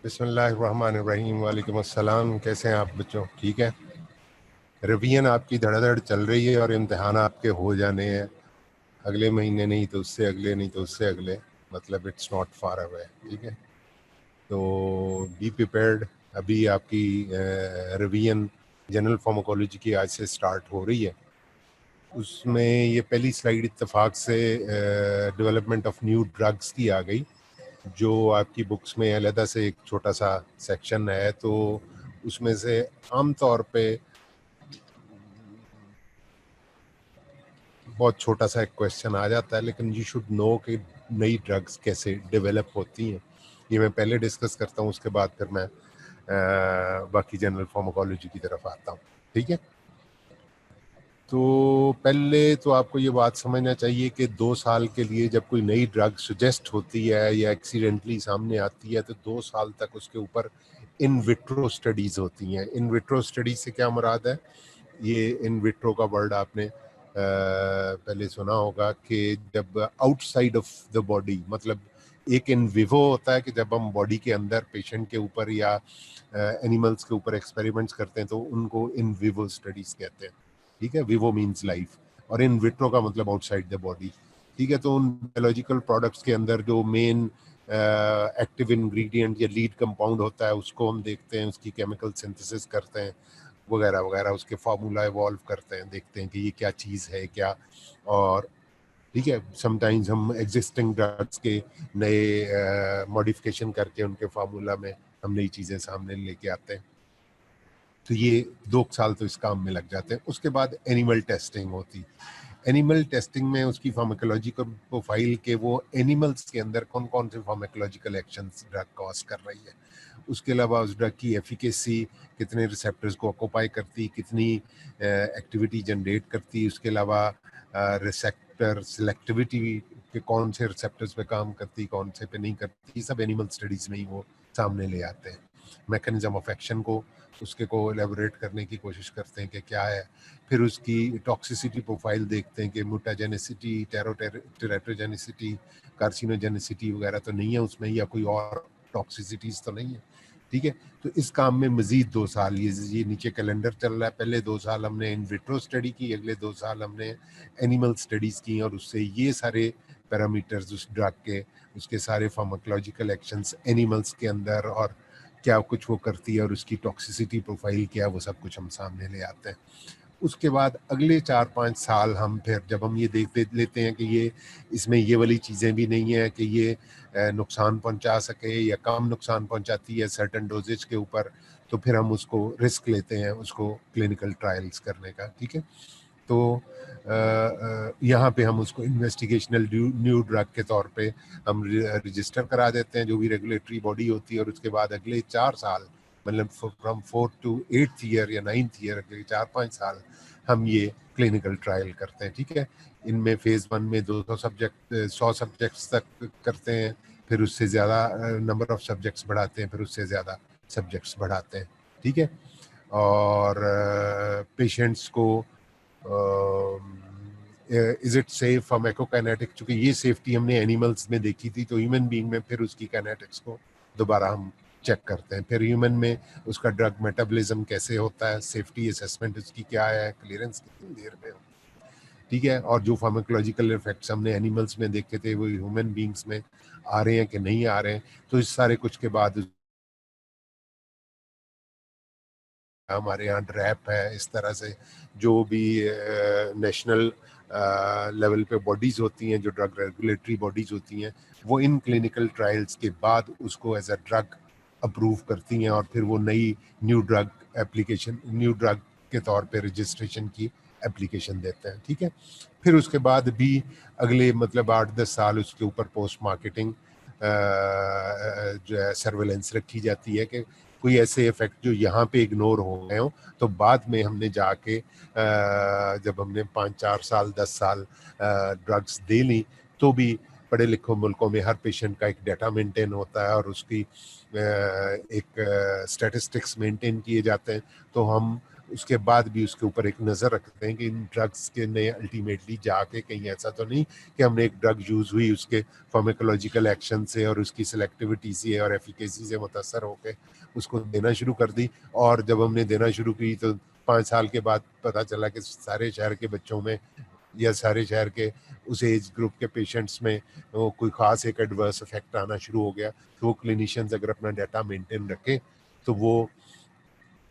बिस्मिल्लाहिर्रहमानिर्रहीम। वालेकुम अस्सलाम। कैसे हैं आप बच्चों? ठीक है। रिवीजन आपकी धड़ाधड़ चल रही है और इम्तिहान आपके हो जाने हैं अगले महीने, नहीं तो उससे अगले, नहीं तो उससे अगले, मतलब इट्स नॉट फार अवे। ठीक है, तो बी प्रिपेयर्ड। अभी आपकी रिवीजन जनरल फार्माकोलॉजी की आज से स्टार्ट हो रही है। उसमें ये पहली स्लाइड इत्तेफाक से डेवलपमेंट ऑफ न्यू ड्रग्स की आ गई, जो आपकी बुक्स में अलहदा से एक छोटा सा सेक्शन है। तो उसमें से आम तौर पे बहुत छोटा सा एक क्वेश्चन आ जाता है, लेकिन यू शुड नो कि नई ड्रग्स कैसे डेवलप होती हैं। ये मैं पहले डिस्कस करता हूँ, उसके बाद फिर मैं बाकी जनरल फार्माकोलॉजी की तरफ आता हूँ। ठीक है, तो पहले तो आपको ये बात समझना चाहिए कि 2 साल के लिए जब कोई नई ड्रग सजेस्ट होती है या एक्सीडेंटली सामने आती है, तो 2 साल तक उसके ऊपर इन विट्रो स्टडीज़ होती हैं। इन विट्रो स्टडीज से क्या मुराद है? ये इन विट्रो का वर्ड आपने पहले सुना होगा कि जब आउटसाइड ऑफ द बॉडी, मतलब एक इन विवो होता है कि जब हम बॉडी के अंदर पेशेंट के ऊपर या एनिमल्स के ऊपर एक्सपेरिमेंट्स करते हैं तो उनको इन विवो स्टडीज कहते हैं। ठीक है, विवो मीन्स लाइफ, और इन विट्रो का मतलब आउटसाइड द बॉडी। ठीक है, तो उन बायोलॉजिकल प्रोडक्ट्स के अंदर जो मेन एक्टिव इंग्रेडिएंट या लीड कंपाउंड होता है उसको हम देखते हैं, उसकी केमिकल सिंथेसिस करते हैं वगैरह वगैरह, उसके फार्मूला इवॉल्व करते हैं, देखते हैं कि ये क्या चीज़ है क्या। और ठीक है, समटाइम्स हम एग्जिस्टिंग ड्रग्स के नए मॉडिफिकेशन करके उनके फार्मूला में हम नई चीज़ें सामने लेके आते हैं। तो ये 2 साल तो इस काम में लग जाते हैं। उसके बाद एनिमल टेस्टिंग होती। एनिमल टेस्टिंग में उसकी फार्माकोलॉजिकल प्रोफाइल के वो एनिमल्स के अंदर कौन कौन से फार्माकोलॉजिकल एक्शंस ड्रग कॉज कर रही है, उसके अलावा उस ड्रग की एफिकेसी, कितने रिसेप्टर्स को ऑक्यूपाई करती, कितनी एक्टिविटी जनरेट करती, उसके अलावा रिसेप्टर सिलेक्टिविटी के कौन से रिसेप्टर्स पे काम करती, कौन से पे नहीं करती, ये सब एनिमल स्टडीज़ में ही वो सामने ले आते हैं। मैकेनिज्म ऑफ एक्शन को, उसके को एलेबोरेट करने की कोशिश करते हैं कि क्या है। फिर उसकी टॉक्सिसिटी प्रोफाइल देखते हैं कि म्यूटाजेनिसिटी, टेराटोजेनिसिटी, कार्सिनोजेनिसिटी वगैरह तो नहीं है उसमें, या कोई और टॉक्सिसिटीज़ तो नहीं है। ठीक है, तो इस काम में मजीद 2 साल, ये नीचे कैलेंडर चल रहा है, पहले 2 साल हमने इन विट्रो स्टडी की, अगले 2 साल हमने एनिमल स्टडीज़ की, और उससे ये सारे पैरामीटर्स उस ड्रग के, उसके सारे फार्माकोलॉजिकल एक्शंस एनिमल्स के अंदर और क्या कुछ वो करती है और उसकी टॉक्सिसिटी प्रोफाइल क्या है, वो सब कुछ हम सामने ले आते हैं। उसके बाद अगले 4-5 साल हम फिर जब हम ये देखते लेते हैं कि ये इसमें ये वाली चीज़ें भी नहीं है कि ये नुकसान पहुंचा सके या कम नुकसान पहुंचाती है सर्टन डोजेज के ऊपर, तो फिर हम उसको रिस्क लेते हैं उसको क्लिनिकल ट्रायल्स करने का। ठीक है, तो यहाँ पे हम उसको इन्वेस्टिगेशनल न्यू ड्रग के तौर पे हम रजिस्टर करा देते हैं, जो भी रेगुलेटरी बॉडी होती है, और उसके बाद अगले 4 साल, मतलब from 4th to 8th year या 9th ईयर, अगले 4-5 साल हम ये क्लिनिकल ट्रायल करते हैं। ठीक है, इनमें फेज़ 1 में 100 सब्जेक्ट्स तक करते हैं, फिर उससे ज़्यादा नंबर ऑफ सब्जेक्ट्स बढ़ाते हैं, फिर उससे ज़्यादा सब्जेक्ट्स बढ़ाते हैं। ठीक है, और पेशेंट्स को इज इट सेफ फार्माकोकाइनेटिक, चूंकि ये सेफ्टी हमने एनिमल्स में देखी थी, तो ह्यूमन बीइंग में फिर उसकी काइनेटिक्स को दोबारा हम चेक करते हैं। फिर ह्यूमन में उसका ड्रग मेटाबॉलिज्म कैसे होता है, सेफ्टी असेसमेंट उसकी क्या है, क्लियरेंस कितनी देर में होती है। ठीक है, और जो फार्माकोलॉजिकल इफेक्ट्स हमने एनिमल्स में देखे थे वो ह्यूमन बीइंग्स में आ रहे हैं कि नहीं आ रहे हैं। तो इस सारे कुछ के बाद हमारे यहाँ ड्रैप है, इस तरह से जो भी नेशनल लेवल पे बॉडीज़ होती हैं, जो ड्रग रेगुलेटरी बॉडीज़ होती हैं, वो इन क्लिनिकल ट्रायल्स के बाद उसको एज अ ड्रग अप्रूव करती हैं, और फिर वो नई न्यू ड्रग के तौर पे रजिस्ट्रेशन की एप्लीकेशन देते हैं। ठीक है, फिर उसके बाद भी अगले मतलब 8-10 साल उसके ऊपर पोस्ट मार्केटिंग जो है सर्वेलेंस रखी जाती है कि कोई ऐसे इफेक्ट जो यहाँ पे इग्नोर हो गए हो, तो बाद में हमने जाके जब हमने 5-4 साल 10 साल ड्रग्स दे ली, तो भी पढ़े लिखे मुल्कों में हर पेशेंट का एक डाटा मेंटेन होता है और उसकी एक स्टैटिस्टिक्स मेंटेन किए जाते हैं। तो हम उसके बाद भी उसके ऊपर एक नज़र रखते हैं कि इन ड्रग्स के ने अल्टीमेटली जाके कहीं ऐसा तो नहीं कि हमने एक ड्रग यूज़ हुई उसके फार्माकोलॉजिकल एक्शन से और उसकी सिलेक्टिविटी से और एफिकेसी से मुतासर होकर उसको देना शुरू कर दी, और जब हमने देना शुरू की तो 5 साल के बाद पता चला कि सारे शहर के बच्चों में या सारे शहर के उस एज ग्रुप के पेशेंट्स में कोई ख़ास एक एडवर्स इफेक्ट आना शुरू हो गया। तो वो क्लिनिशियंस अगर अपना डाटा मेंटेन रखें तो वो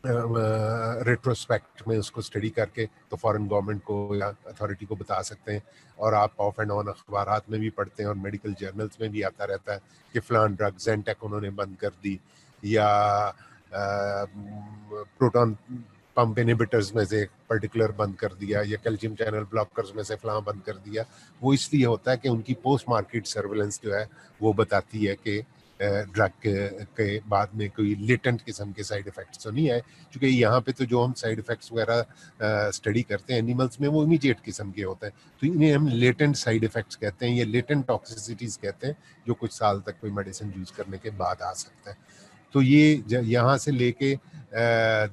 रेट्रोस्पेक्ट में उसको स्टडी करके तो फॉरेन गवर्नमेंट को या अथॉरिटी को बता सकते हैं। और आप ऑफ एंड ऑन अखबारात में भी पढ़ते हैं और मेडिकल जर्नल्स में भी आता रहता है कि फ़लान ड्रग ज़ेंटेक उन्होंने बंद कर दी, या प्रोटॉन पंप इनहिबिटर्स में से पर्टिकुलर बंद कर दिया, या कैल्शियम चैनल ब्लॉकर्स में से फलां बंद कर दिया। वो इसलिए होता है कि उनकी पोस्ट मार्केट सर्वेलेंस जो है वो बताती है कि ड्रग के बाद में कोई लेटेंट किस्म के साइड इफ़ेक्ट्स तो नहीं आए, क्योंकि यहाँ पे तो जो हम साइड इफ़ेक्ट्स वगैरह स्टडी करते हैं एनिमल्स में वो इमीडिएट किस्म के होते हैं, तो इन्हें हम लेटेंट साइड इफ़ेक्ट्स कहते हैं या लेटेंट टॉक्सिसिटीज़ कहते हैं, जो कुछ साल तक कोई मेडिसिन यूज़ करने के बाद आ सकता है। तो ये यहाँ से लेके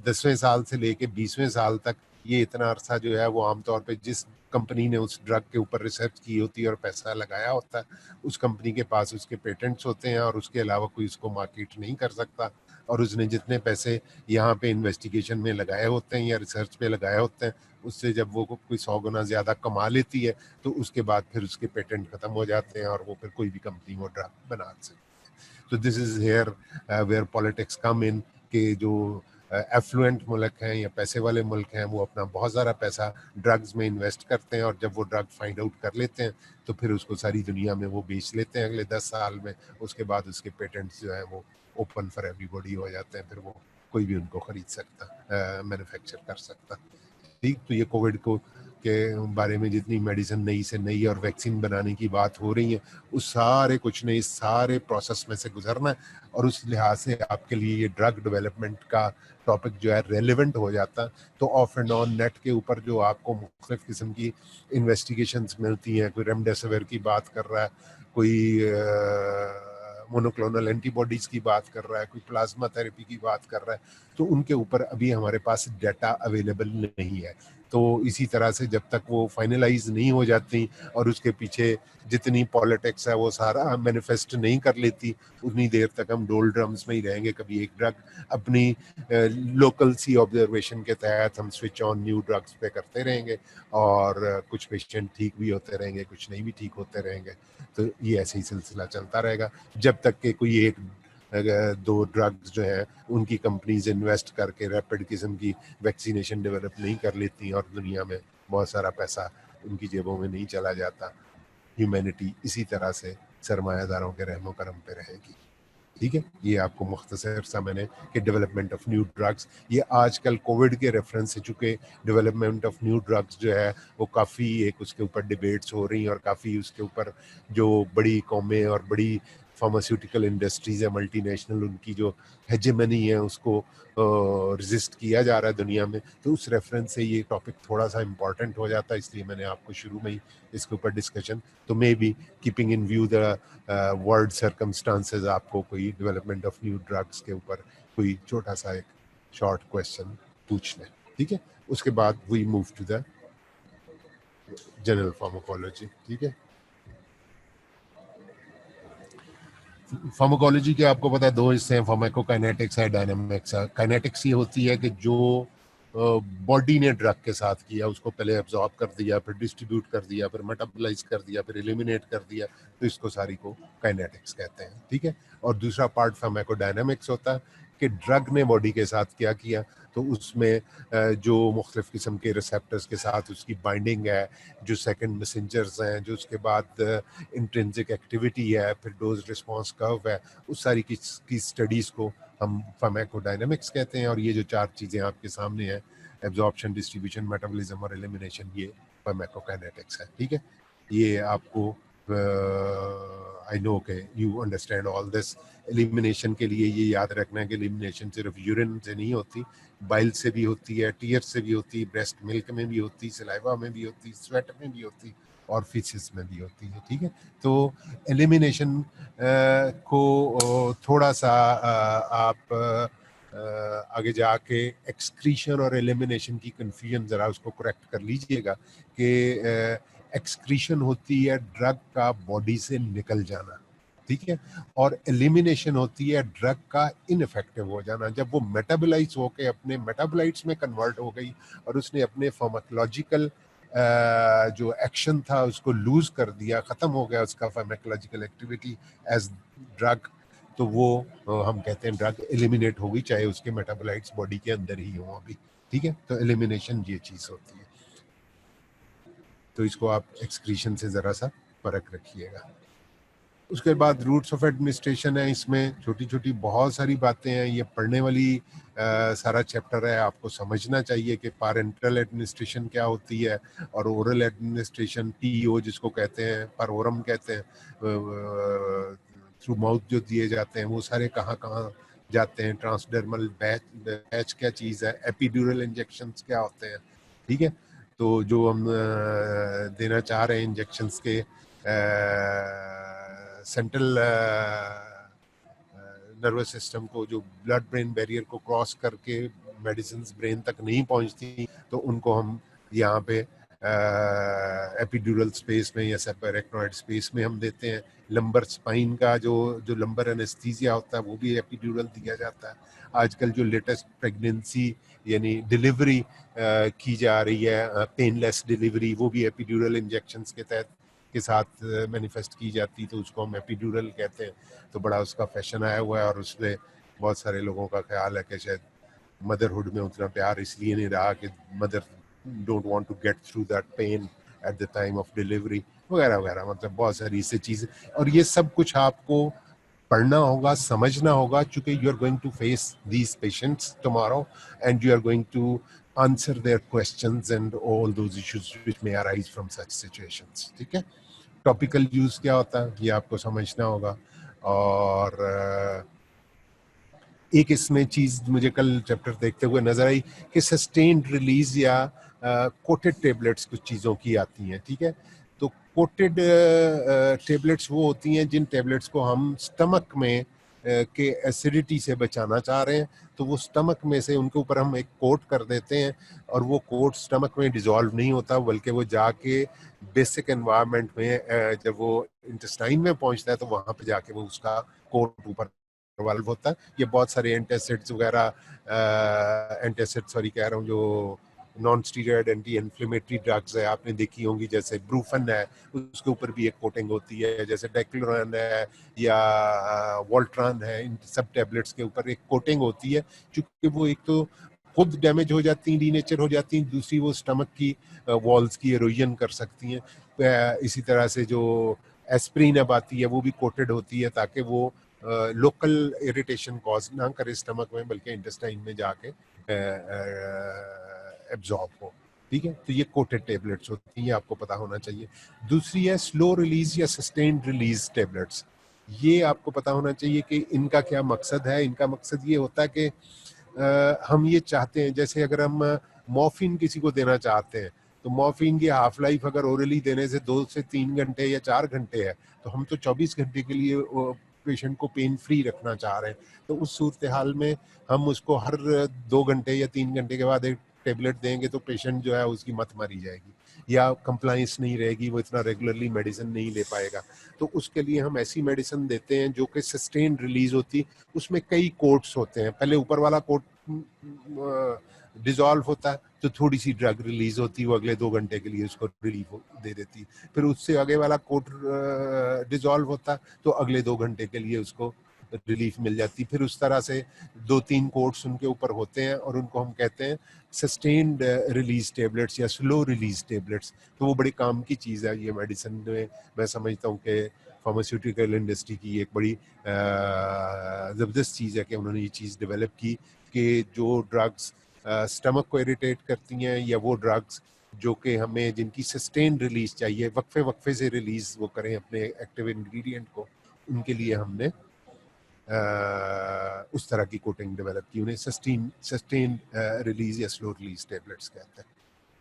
10वें साल से लेके 20वें साल तक ये इतना अरसा जो है वो आमतौर पे जिस कंपनी ने उस ड्रग के ऊपर रिसर्च की होती है और पैसा लगाया होता है, उस कंपनी के पास उसके पेटेंट्स होते हैं और उसके अलावा कोई उसको मार्केट नहीं कर सकता। और उसने जितने पैसे यहाँ पे इन्वेस्टिगेशन में लगाए होते हैं या रिसर्च पे लगाए होते हैं, उससे जब वो कोई 100 गुना ज़्यादा कमा लेती है तो उसके बाद फिर उसके पेटेंट ख़त्म हो जाते हैं और वो फिर कोई भी कंपनी वो ड्रग बना सकती है। तो this is here where politics come in, कि जो एफ्लुएंट मुल्क हैं या पैसे वाले मुल्क हैं वो अपना बहुत ज़्यादा पैसा ड्रग्स में इन्वेस्ट करते हैं, और जब वो ड्रग फाइंड आउट कर लेते हैं तो फिर उसको सारी दुनिया में वो बेच लेते हैं अगले 10 साल में। उसके बाद उसके पेटेंट्स जो हैं वो ओपन फॉर एवरीबॉडी हो जाते हैं, फिर वो कोई भी उनको ख़रीद सकता, मैन्युफैक्चर कर सकता। ठीक, तो ये कोविड को के बारे में जितनी मेडिसिन नई से नई और वैक्सीन बनाने की बात हो रही है, उस सारे कुछ नहीं, इस सारे प्रोसेस में से गुजरना है, और उस लिहाज से आपके लिए ये ड्रग डेवलपमेंट का टॉपिक जो है रेलिवेंट हो जाता है। तो ऑफ एंड ऑन नेट के ऊपर जो आपको मुख्तलिफ किस्म की इन्वेस्टिगेशंस मिलती हैं, कोई रेमडेसिविर की बात कर रहा है, कोई मोनोक्लोनल एंटीबॉडीज़ की बात कर रहा है, कोई प्लाज्मा थेरेपी की बात कर रहा है, तो उनके ऊपर अभी हमारे पास डाटा अवेलेबल नहीं है। तो इसी तरह से जब तक वो फाइनलाइज नहीं हो जाती और उसके पीछे जितनी पॉलिटिक्स है वो सारा मैनिफेस्ट नहीं कर लेती, उतनी देर तक हम डोल ड्रम्स में ही रहेंगे। कभी एक ड्रग अपनी लोकल सी ऑब्जर्वेशन के तहत हम स्विच ऑन न्यू ड्रग्स पे करते रहेंगे, और कुछ पेशेंट ठीक भी होते रहेंगे, कुछ नहीं भी ठीक होते रहेंगे। तो ये ऐसे ही सिलसिला चलता रहेगा जब तक कि कोई एक दो ड्रग्स जो है उनकी कंपनीज इन्वेस्ट करके रैपिड किस्म की वैक्सीनेशन डेवलप नहीं कर लेती और दुनिया में बहुत सारा पैसा उनकी जेबों में नहीं चला जाता। ह्यूमैनिटी इसी तरह से सरमायादारों के रहमो करम पे रहेगी। ठीक है, ये आपको मुख्तसर सा मैंने कि डेवलपमेंट ऑफ न्यू ड्रग्स, ये आजकल कोविड के रेफरेंस से, चूँकि डेवलपमेंट ऑफ न्यू ड्रग्स जो है वो काफ़ी एक उसके ऊपर डिबेट्स हो रही हैं, और काफ़ी उसके ऊपर जो बड़ी कौमें और बड़ी फार्मास्यूटिकल इंडस्ट्रीज़ है मल्टीनेशनल, उनकी जो हेजेमनी है उसको रेजिस्ट किया जा रहा है दुनिया में। तो उस रेफरेंस से ये टॉपिक थोड़ा सा इम्पॉर्टेंट हो जाता है, इसलिए मैंने आपको शुरू में ही इसके ऊपर डिस्कशन, तो may be keeping in view the world circumstances, आपको कोई डेवलपमेंट ऑफ न्यू ड्रग्स के ऊपर कोई छोटा सा एक शॉर्ट क्वेश्चन पूछ लें। ठीक है, उसके बाद we move to the general pharmacology. ठीक है, फार्माकोलॉजी के आपको पता है दो हिस्से हैं, फार्माकोकाइनेटिक्स है, डायनामिक्स है। काइनेटिक्स ये होती है कि जो बॉडी ने ड्रग के साथ किया उसको पहले एब्जॉर्ब कर दिया, फिर डिस्ट्रीब्यूट कर दिया, फिर मेटाबोलाइज कर दिया, फिर एलिमिनेट कर दिया, तो इसको सारी को काइनेटिक्स कहते हैं। ठीक है, और दूसरा पार्ट फार्माकोडायनामिक्स होता है कि ड्रग ने बॉडी के साथ क्या किया, तो उसमें जो मुख्तलिफ किस्म के रिसेप्टर्स के साथ उसकी बाइंडिंग है, जो सेकंड मैसेंजर्स हैं, जो उसके बाद इंट्रिंसिक एक्टिविटी है, फिर डोज रिस्पॉन्स कर्व है, उस सारी की स्टडीज़ को हम फार्माकोडायनामिक्स कहते हैं। और ये जो चार चीज़ें आपके सामने हैं, एब्जॉर्प्शन, डिस्ट्रीब्यूशन, मेटाबॉलिज्म और एलिमिनेशन, ये फार्माकोकाइनेटिक्स है। ठीक है, ये आपको आई नो के you understand all this. Elimination के लिए ये याद रखना है कि एलिमिनेशन सिर्फ यूरिन से नहीं होती, बाइल से भी होती है, टीयर से भी होती है, ब्रेस्ट मिल्क में भी होती, सलाइवा में भी होती, स्वेट में भी होती, और फिशेस में भी होती है। ठीक है, तो एलिमिनेशन को थोड़ा सा आप आगे जाके एक्सक्रीशन और एलिमिनेशन की कन्फ्यूजन ज़रा उसको करेक्ट कर लीजिएगा कि एक्सक्रीशन होती है ड्रग का बॉडी से निकल जाना, ठीक है, और एलिमिनेशन होती है ड्रग का इनफेक्टिव हो जाना। जब वो मेटाबोलाइज होके अपने मेटाबोलाइट्स में कन्वर्ट हो गई और उसने अपने फार्माकोलॉजिकल जो एक्शन था उसको लूज कर दिया, ख़त्म हो गया उसका फार्माकोलॉजिकल एक्टिविटी एज ड्रग, तो वो हम कहते हैं ड्रग एलिमिनेट होगी, चाहे उसके मेटाबोलाइट्स बॉडी के अंदर ही हों अभी, ठीक है। तो एलिमिनेशन ये चीज़ होती है, तो इसको आप एक्सक्रीशन से ज़रा सा फ़र्क रखिएगा। उसके बाद रूट्स ऑफ एडमिनिस्ट्रेशन है, इसमें छोटी छोटी बहुत सारी बातें हैं, ये पढ़ने वाली सारा चैप्टर है, आपको समझना चाहिए कि पैरेंटल एडमिनिस्ट्रेशन क्या होती है और ओरल एडमिनिस्ट्रेशन पीओ जिसको कहते हैं, पर ओरम कहते हैं, थ्रू माउथ जो दिए जाते हैं वो सारे कहाँ कहाँ जाते हैं, ट्रांसडर्मल बैच क्या चीज़ है, एपिड्यूरल इंजेक्शंस क्या होते हैं, ठीक है। तो जो हम देना चाह रहे हैं इंजेक्शंस के सेंट्रल नर्वस सिस्टम को, जो ब्लड ब्रेन बैरियर को क्रॉस करके मेडिसिन ब्रेन तक नहीं पहुंचती, तो उनको हम यहाँ पे एपिड्यूरल स्पेस में या सेपरेक्नोइड स्पेस में हम देते हैं। लंबर स्पाइन का जो लंबर एनेस्थीसिया होता है वो भी एपिड्यूरल दिया जाता है। आजकल जो लेटेस्ट प्रेगनेंसी यानी डिलीवरी की जा रही है, पेनलेस डिलीवरी, वो भी एपिड्यूरल इंजेक्शंस के तहत के साथ मैनिफेस्ट की जाती, तो उसको हम एपिड्यूरल कहते हैं। तो बड़ा उसका फैशन आया हुआ है और उसमें बहुत सारे लोगों का ख्याल है कि शायद मदरहुड में उतना प्यार इसलिए नहीं रहा कि mother don't want to get through that pain at the time of delivery वगैरह वगैरह, मतलब बहुत सारी इससे चीज़ें। और ये सब कुछ आपको पढ़ना होगा, समझना होगा, चूंकि you are going to face these patients tomorrow and you are going to answer their questions and all those issues which may arise from such situations, ठीक है। टॉपिकल यूज क्या होता है ये आपको समझना होगा। और एक इसमें चीज मुझे कल चैप्टर देखते हुए नजर आई कि सस्टेन्ड रिलीज या कोटेड टेबलेट्स कुछ चीज़ों की आती हैं, ठीक है। तो कोटेड टेबलेट्स वो होती हैं जिन टेबलेट्स को हम स्टमक में के एसिडिटी से बचाना चाह रहे हैं, तो वो स्टमक में से उनके ऊपर हम एक कोट कर देते हैं और वो कोट स्टमक में डिजॉल्व नहीं होता, बल्कि वो जाके बेसिक एनवायरनमेंट में जब वो इंटेस्टाइन में पहुंचता है तो वहां पे जाके वो उसका कोट ऊपर डेवलप होता है। ये बहुत सारे एंटासिड्स वगैरह, एंटासिड सॉरी कह रहा हूँ, जो non steroid anti inflammatory drugs है आपने देखी होंगी, जैसे ब्रूफन है उसके ऊपर भी एक कोटिंग होती है, जैसे डेक्लोरन है या वोल्ट्रान है, इन सब टैबलेट्स के ऊपर एक कोटिंग होती है, क्योंकि वो एक तो खुद डैमेज हो जाती हैं, डीनेचर हो जाती हैं, दूसरी वो स्टमक की वॉल्स की एरोजन कर सकती हैं। इसी तरह से जो एस्प्रिन अब आती है वो भी कोटेड होती है ताकि वो लोकल इरिटेशन कॉज ना करे स्टमक में, बल्कि इंटेस्टाइन में जाके एब्जॉर्ब हो, ठीक है। तो ये कोटेड टेबलेट्स होती हैं, ये आपको पता होना चाहिए। दूसरी है स्लो रिलीज या सस्टेन्ड रिलीज टेबलेट्स। ये आपको पता होना चाहिए कि इनका क्या मकसद है। इनका मकसद ये होता है कि हम ये चाहते हैं, जैसे अगर हम मॉर्फिन किसी को देना चाहते हैं, तो मॉर्फिन की हाफ लाइफ अगर ओरली देने से 2 से 3 घंटे या 4 घंटे है, तो हम तो 24 घंटे के लिए पेशेंट को पेन फ्री रखना चाह रहे हैं। तो उस सूरत हाल में हम उसको हर 2 घंटे या 3 घंटे के बाद एक टेबलेट देंगे तो पेशेंट जो है उसकी मत मारी जाएगी या कंप्लाइंस नहीं रहेगी, वो इतना रेगुलरली मेडिसिन नहीं ले पाएगा। तो उसके लिए हम ऐसी मेडिसिन देते हैं जो कि सस्टेन रिलीज होती, उसमें कई कोट्स होते हैं। पहले ऊपर वाला कोट डिजॉल्व होता है तो थोड़ी सी ड्रग रिलीज होती है, वो अगले 2 घंटे के लिए उसको रिलीफ दे देती। फिर उससे आगे वाला कोट डिजॉल्व होता है तो अगले 2 घंटे के लिए उसको रिलीफ मिल जाती। फिर उस तरह से 2-3 कोट्स उनके ऊपर होते हैं और उनको हम कहते हैं सस्टेन्ड रिलीज टेबलेट्स या स्लो रिलीज टेबलेट्स। तो वो बड़ी काम की चीज़ है ये मेडिसिन में। मैं समझता हूँ कि फार्मास्यूटिकल इंडस्ट्री की एक बड़ी ज़बरदस्त चीज़ है कि उन्होंने ये चीज़ डेवलप की कि जो ड्रग्स स्टमक को इरिटेट करती हैं या वो ड्रग्स जो कि हमें जिनकी सस्टेन रिलीज चाहिए, वक्फे वक्फे से रिलीज वो करें अपने एक्टिव इंग्रेडिएंट को, उनके लिए हमने उस तरह की कोटिंग डेवलप की, उन्हें सस्टेन रिलीज या स्लो रिलीज टेबलेट्स कहते हैं,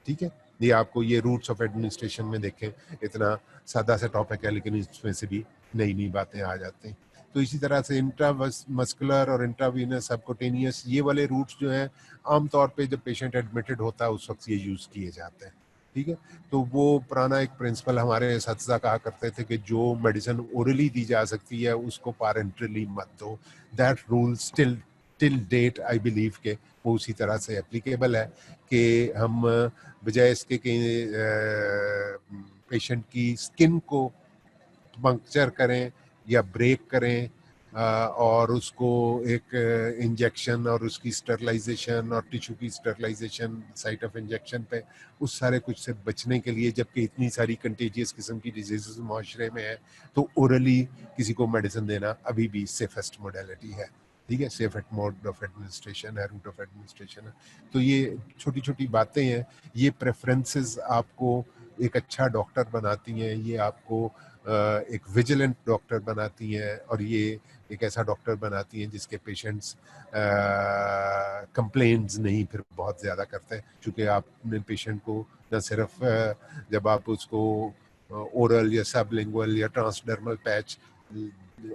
ठीक है। ये आपको ये रूट्स ऑफ एडमिनिस्ट्रेशन में देखें, इतना सादा सा टॉपिक है लेकिन इसमें से भी नई नई बातें आ जाती हैं। तो इसी तरह से इंट्रामस्कुलर और इंट्रावीनस सबक्यूटेनियस ये वाले रूट्स जो हैं आमतौर पे जब पेशेंट एडमिटेड होता है उस वक्त ये यूज़ किए जाते हैं। ठीक है, तो वो पुराना एक प्रिंसिपल हमारे असतिज़ा कहा करते थे कि जो मेडिसिन ओरली दी जा सकती है उसको पारेंटरली मत दो। That rule still till date I believe के वो उसी तरह से एप्लीकेबल है कि हम बजाय इसके कि पेशेंट की स्किन को पंक्चर करें या ब्रेक करें और उसको एक इंजेक्शन और उसकी स्टरलाइजेशन और टिश्यू की स्टरलाइजेशन साइट ऑफ इंजेक्शन पे उस सारे कुछ से बचने के लिए, जबकि इतनी सारी कंटेजियस किस्म की डिजीज़ माशरे में है, तो ओरली किसी को मेडिसिन देना अभी भी सेफेस्ट मोडेलिटी है। ठीक है, सेफ मोड ऑफ एडमिनिस्ट्रेशन है, रूट ऑफ एडमिनिस्ट्रेशन है। तो ये छोटी छोटी बातें हैं, ये प्रेफरेंसेस आपको एक अच्छा डॉक्टर बनाती हैं, ये आपको एक विजिलेंट डॉक्टर बनाती हैं और ये एक ऐसा डॉक्टर बनाती हैं जिसके पेशेंट्स कंप्लेंट्स नहीं फिर बहुत ज़्यादा करते हैं, क्योंकि आपने पेशेंट को न सिर्फ जब आप उसको ओरल या सबलिंगुअल या ट्रांसडर्मल पैच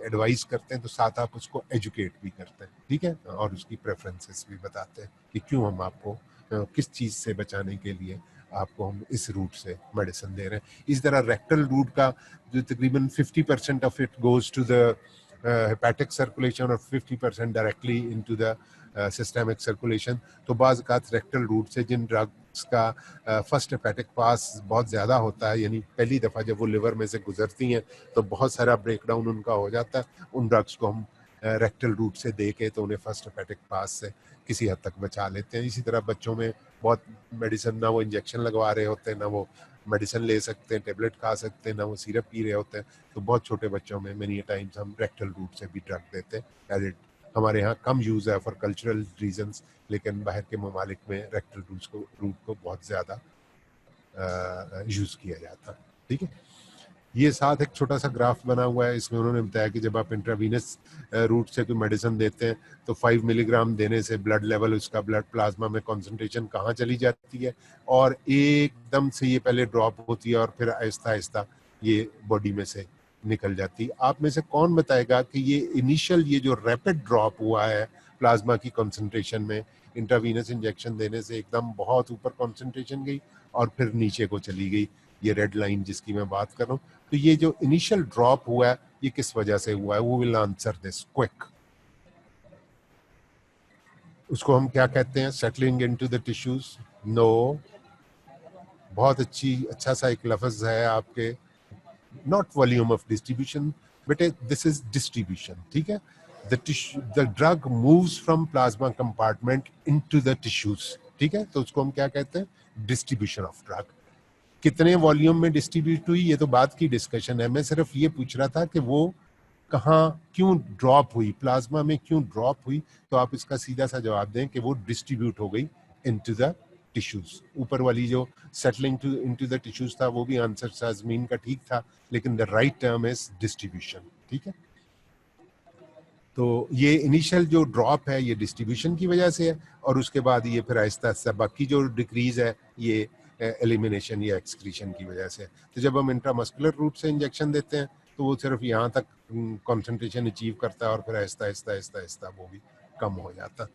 एडवाइस करते हैं तो साथ आप उसको एजुकेट भी करते हैं। ठीक है, और उसकी प्रेफरेंसेस भी बताते हैं कि क्यों हम आपको किस चीज़ से बचाने के लिए आपको हम इस रूट से मेडिसिन दे रहे हैं। इस तरह रेक्टल रूट का जो तकरीबन 50% of it goes to the hepatic circulation और 50% directly into the systemic circulation. तो बाज़ औक़ात रेक्टल रूट से जिन ड्रग्स का फर्स्ट हेपेटिक पास बहुत ज़्यादा होता है, यानी पहली दफ़ा जब वो लिवर में से गुजरती हैं तो बहुत सारा ब्रेकडाउन उनका हो जाता है, उन ड्रग्स को हम रेक्टल रूट से दे के तो उन्हें फर्स्ट हेपेटिक पास से किसी हद तक बचा लेते हैं। इसी तरह बच्चों में बहुत मेडिसिन, ना वो इंजेक्शन लगवा रहे होते हैं, ना वो मेडिसिन ले सकते हैं, टेबलेट खा सकते हैं, ना वो सिरप पी रहे होते हैं, तो बहुत छोटे बच्चों में मेनी टाइम्स हम रेक्टल रूट से भी ड्रग देते हैं। एज इट हमारे यहाँ कम यूज़ है फॉर कल्चरल रीजंस, लेकिन बाहर के ममालिक में रेक्टल रूट को बहुत ज़्यादा यूज़ किया जाता है। ठीक है, ये साथ एक छोटा सा ग्राफ बना हुआ है, इसमें उन्होंने बताया कि जब आप इंट्रावीनस रूट से कोई मेडिसिन देते हैं तो 5 मिलीग्राम देने से ब्लड लेवल, उसका ब्लड प्लाज्मा में कंसंट्रेशन कहाँ चली जाती है, और एकदम से ये पहले ड्रॉप होती है और फिर आहिस्ता आहिस्ता ये बॉडी में से निकल जाती है। आप में से कौन बताएगा कि ये इनिशियल ये जो रैपिड ड्रॉप हुआ है प्लाज्मा की कंसंट्रेशन में, इंट्रावीनस इंजेक्शन देने से एकदम बहुत ऊपर कंसंट्रेशन गई और फिर नीचे को चली गई, ये रेड लाइन जिसकी मैं बात कर रहा हूँ, तो ये जो इनिशियल ड्रॉप हुआ है ये किस वजह से हुआ है? वो विल आंसर दिस क्विक। उसको हम क्या कहते हैं? Settling into the tissues? No, बहुत अच्छा सा एक लफ्ज है आपके, नॉट वॉल्यूम ऑफ डिस्ट्रीब्यूशन बेटे, दिस इज डिस्ट्रीब्यूशन। ठीक है, the drug moves from plasma compartment into the tissues. ठीक है, तो उसको हम क्या कहते हैं? Distribution of drug. कितने वॉल्यूम में डिस्ट्रीब्यूट हुई ये तो बात की डिस्कशन है, मैं सिर्फ ये पूछ रहा था कि वो कहाँ क्यों ड्रॉप हुई, प्लाज्मा में क्यों ड्रॉप हुई, तो आप इसका सीधा सा जवाब दें कि वो डिस्ट्रीब्यूट हो गई इनटू द टिश्यूज। ऊपर वाली जो settling to into the tissues था वो भी आंसर साजमीन का ठीक था, लेकिन the right term is distribution. ठीक है, तो ये इनिशियल जो ड्रॉप है ये डिस्ट्रीब्यूशन की वजह से है, और उसके बाद ये फिर आहिस्ता आहिस्ता बाकी जो डिक्रीज है ये एलिमिनेशन या एक्सक्रीशन की वजह से। तो जब हम इंट्रामस्कुलर रूट से इंजेक्शन देते हैं तो वो सिर्फ यहाँ तक कंसंट्रेशन अचीव करता है और फिर आहिस्ता आहिस्ता आहिस्ता आहिस्ता वो भी कम हो जाता है।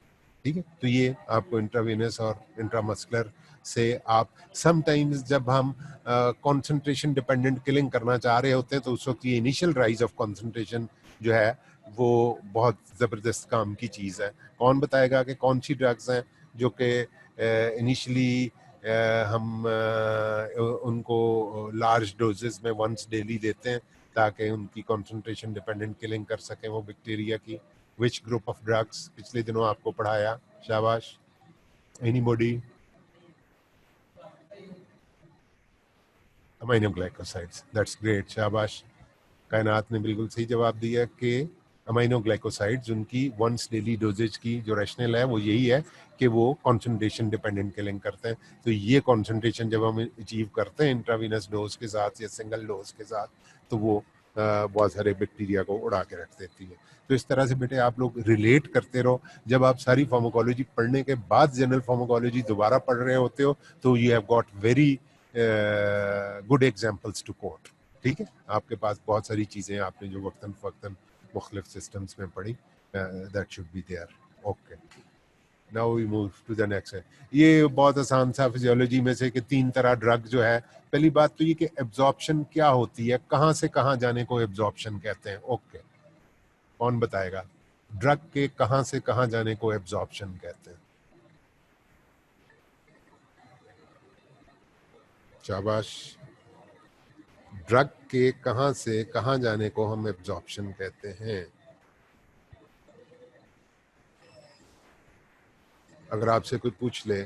ठीक है, तो ये आपको इंट्रावेनस और इंट्रामस्कुलर से आप समटाइम्स जब हम कंसंट्रेशन डिपेंडेंट किलिंग करना चाह रहे होते हैं तो उस वक्त ये इनिशियल राइज ऑफ कंसंट्रेशन जो है वो बहुत ज़बरदस्त काम की चीज़ है। कौन बताएगा कि कौन सी ड्रग्स हैं जो कि इनिशियली हम उनको लार्ज डोजेस में वंस डेली देते हैं ताकि उनकी कंसंट्रेशन डिपेंडेंट किलिंग कर सकें वो बैक्टीरिया की? Which group of drugs? पिछले दिनों आपको पढ़ाया, शाबाश। एनीबॉडी? अमाइनोग्लाइकोसाइड्स, दैट्स ग्रेट, शाबाश। कायनात ने बिल्कुल सही जवाब दिया कि अमाइनोग्लाइकोसाइड्स उनकी वंस डेली डोजेज की जो रैशनल है वो यही है कि वो कंसंट्रेशन डिपेंडेंट किलिंग करते हैं। तो ये कंसंट्रेशन जब हम अचीव करते हैं इंट्रावीनस डोज के साथ या सिंगल डोज के साथ तो वो बहुत सारे बैक्टीरिया को उड़ा के रख देती है। तो इस तरह से बेटे आप लोग रिलेट करते रहो। जब आप सारी फार्माकोलॉजी पढ़ने के बाद जनरल फार्माकोलॉजी दोबारा पढ़ रहे होते हो तो you have got very good examples to quote. ठीक है, आपके पास बहुत सारी चीज़ें आपने जो वक्तन फ़क्तन मुख्तलिफ सिस्टम्स में पड़ी, that should be there. Okay, now we move to the next. ये बहुत आसान सा फिजियोलॉजी में से कि 3 तरह ड्रग जो है, पहली बात तो ये कि एब्जॉर्प्शन क्या होती है, कहाँ से कहाँ जाने को एब्जॉर्प्शन कहते हैं। ओके, कौन बताएगा ड्रग के कहाँ से कहाँ जाने को एब्जॉर्प्शन कहते हैं? शाबाश। ड्रग के कहाँ से कहाँ जाने को हम एब्जॉर्प्शन कहते हैं? अगर आपसे कोई पूछ ले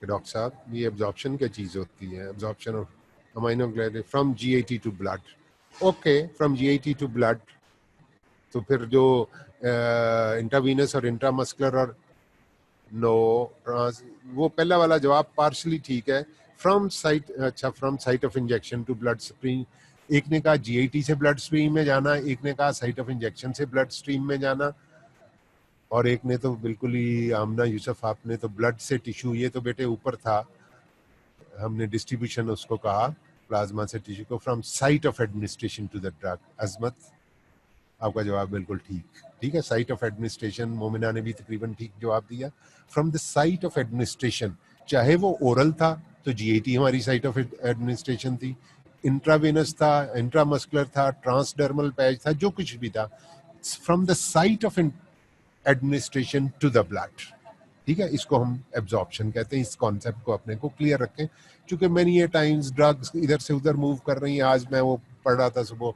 कि डॉक्टर साहब ये एब्जॉर्प्शन क्या चीज़ होती है, absorption of amino glide from GIT to blood. Okay, from GIT to blood, तो फिर जो इंट्रावीनस और इंट्रामस्कुलर और नो, वो पहला वाला जवाब पार्शली ठीक है। फ्रॉम साइट, अच्छा, from site of injection to blood stream. एक ने कहा जीआईटी से ब्लड स्ट्रीम में जाना, एक ने कहा साइट ऑफ इंजेक्शन से ब्लड स्ट्रीम में जाना, और एक ने तो बिल्कुल ही, आमना यूसुफ आपने तो ब्लड से टिश्यू, ये तो बेटे ऊपर था, हमने डिस्ट्रीब्यूशन उसको कहा प्लाज्मा से टिश्यू को, from site of administration to the drug. Azmat, आपका जवाब बिल्कुल ठीक है, साइट ऑफ एडमिनिस्ट्रेशन। मोमिना ने भी तकरीबन ठीक जवाब दिया, from the site of administration. चाहे वो ओरल था तो जीआईटी हमारी साइट ऑफ एडमिनिस्ट्रेशन थी, इंट्रावेनस था, इंट्रामस्कुलर था, ट्रांसडर्मल पैच था, जो कुछ भी था, from the site of administration to the blood. ठीक है, इसको हम एब्जॉर्प्शन कहते हैं। इस कॉन्सेप्ट को अपने को क्लियर रखें, क्योंकि मैनी टाइम्स ड्रग्स इधर से उधर मूव कर रही हैं। आज मैं वो पढ़ रहा था सुबह,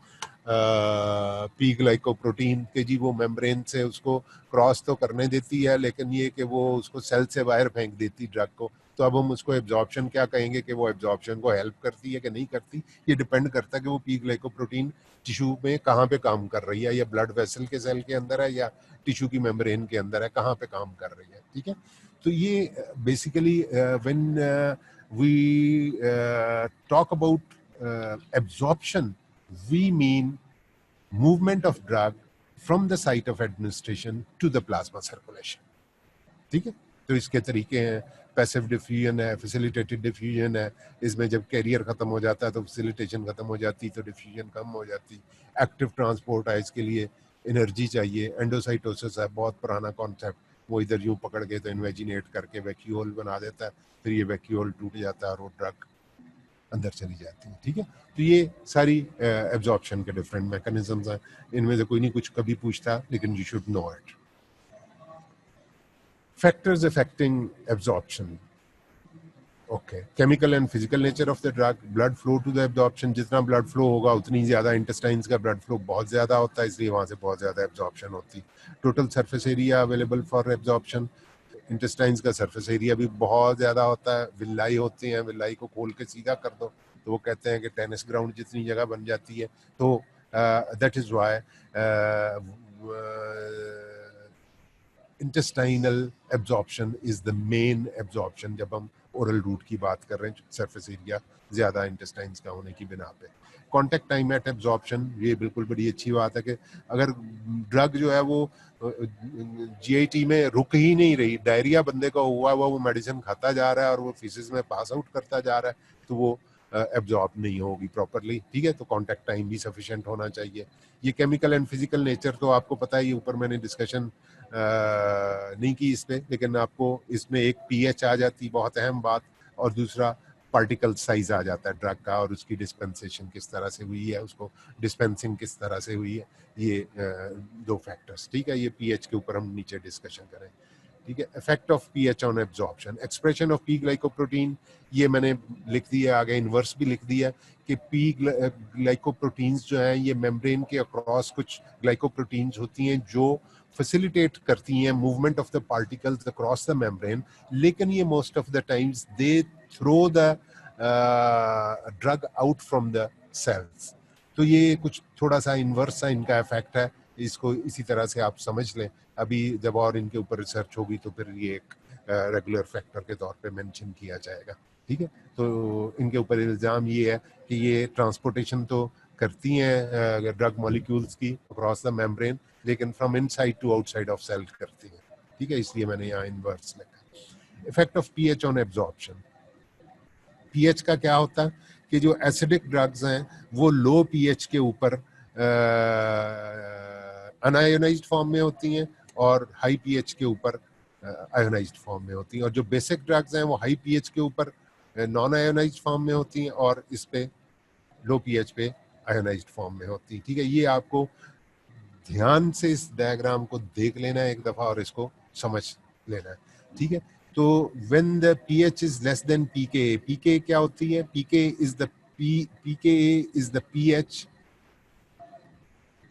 पी ग्लाइकोप्रोटीन के जी, वो मेम्ब्रेन से उसको क्रॉस तो करने देती है, लेकिन ये कि वो उसको सेल से बाहर फेंक देती ड्रग को। तो अब हम उसको एब्जॉर्प्शन क्या कहेंगे कि वो एब्जॉर्प्शन को हेल्प करती है कि नहीं करती, ये डिपेंड करता है कि वो पी ग्लाइकोप्रोटीन टिश्यू में कहाँ पे काम कर रही है, या ब्लड वेसल के सेल के अंदर है या टिश्यू की मेम्ब्रेन के अंदर है, कहाँ पे काम कर रही है। ठीक है, तो ये basically when we talk about absorption, we mean movement of drug from the site of administration to the plasma circulation। ठीक है, तो इसके तरीके हैं, पैसिव डिफ्यूजन है, फैसिलिटेटेड डिफ्यूजन है। इसमें जब कैरियर खत्म हो जाता है तो फैसिलिटेशन खत्म हो जाती, तो डिफ्यूजन कम हो जाती। एक्टिव ट्रांसपोर्ट है, इसके लिए एनर्जी चाहिए। एंडोसाइटोसिस है, बहुत पुराना कॉन्सेप्ट, वो इधर यूं पकड़ के तो इन्वेजिनेट करके वैक्यूहोल बना देता है, फिर ये वैक्यूहोल टूट जाता है और वो ड्रग अंदर चली जाती है। ठीक है, तो ये सारी एब्जॉर्प्शन के डिफरेंट मैकेनिज्म्स हैं। इनमें से कोई नहीं कुछ कभी पूछता, लेकिन you should know it. Factors affecting absorption. Okay, chemical and physical nature of the drug, blood flow to the absorption. जितना ब्लड फ्लो होगा उतनी ज्यादा इंटेस्टाइन्स का ब्लड फ्लो बहुत ज्यादा होता है, इसलिए वहां से बहुत ज्यादा एब्जॉर्प्शन होती। Total surface area available for absorption. Intestines का सरफेस एरिया भी बहुत ज़्यादा होता है। विल्लाई होती हैं, विल्लाई को खोल के सीधा कर दो तो वो कहते हैं कि टेनिस ग्राउंड जितनी जगह बन जाती है। तो that is why intestinal absorption is the main absorption जब हम ओरल रूट की बात कर रहे हैं, सरफेस एरिया ज़्यादा इंटेस्टाइन्स का होने की बिना पे। कॉन्टेक्ट टाइम एट एब्जॉर्प्शन, ये बिल्कुल बड़ी अच्छी बात है कि अगर ड्रग जो है वो जीआईटी में रुक ही नहीं रही, डायरिया बंदे का हुआ हुआ, वो मेडिसिन खाता जा रहा है और वो फीसिस में पास आउट करता जा रहा है, तो वो एब्जॉर्ब नहीं होगी प्रॉपरली। ठीक है, तो कॉन्टेक्ट टाइम भी सफिशिएंट होना चाहिए। ये केमिकल एंड फिजिकल नेचर तो आपको पता है, ये ऊपर मैंने डिस्कशन नहीं की इस पे, लेकिन आपको इसमें एक पीएच आ जाती, बहुत अहम बात, और दूसरा पार्टिकल साइज आ जाता है ड्रग का, और उसकी डिस्पेंसेशन किस तरह से हुई है, उसको डिस्पेंसिंग किस तरह से हुई है, ये दो फैक्टर्स। ठीक है, ये पीएच के ऊपर हम नीचे डिस्कशन करें। ठीक है, effect of pH on absorption, expression of P glycoprotein, ये मैंने लिख दिया, आगे इनवर्स भी लिख दिया कि पी ग्लाइकोप्रोटीन्स जो हैं ये मेम्ब्रेन के अक्रॉस कुछ ग्लाइकोप्रोटीन्स होती हैं जो फैसिलिटेट करती हैं movement of the particles across the membrane, लेकिन ये most of the times they throw the drug out from the cells. तो ये कुछ थोड़ा सा इनवर्स सा इनका इफेक्ट है, इसको इसी तरह से आप समझ लें। अभी जब और इनके ऊपर रिसर्च होगी तो फिर ये एक रेगुलर फैक्टर के तौर पे मेंशन किया जाएगा। ठीक है, तो इनके ऊपर इल्ज़ाम ये है कि ये ट्रांसपोर्टेशन तो करती हैं ड्रग मॉलिक्यूल्स की अक्रॉस द मेम्ब्रेन, लेकिन from inside to outside of cell करती हैं। ठीक है, इसलिए मैंने यहाँ इनवर्स लिखा। Effect of pH on absorption, pH का क्या होता है कि जो एसिडिक ड्रग्स हैं वो लो पीएच के ऊपर अनआयोनाइज्ड फॉर्म में होती हैं और हाई पीएच के ऊपर आयोनाइज्ड फॉर्म में होती हैं, और जो बेसिक ड्रग्स हैं वो हाई पीएच के ऊपर नॉन आयोनाइज्ड फॉर्म में होती हैं और इस पे लो पीएच पे आयोनाइज्ड फॉर्म में होती हैं। ठीक है, ये आपको ध्यान से इस डायग्राम को देख लेना है एक दफा और इसको समझ लेना है। ठीक है, तो when the pH is less than pK, pK क्या होती है? PK is the pH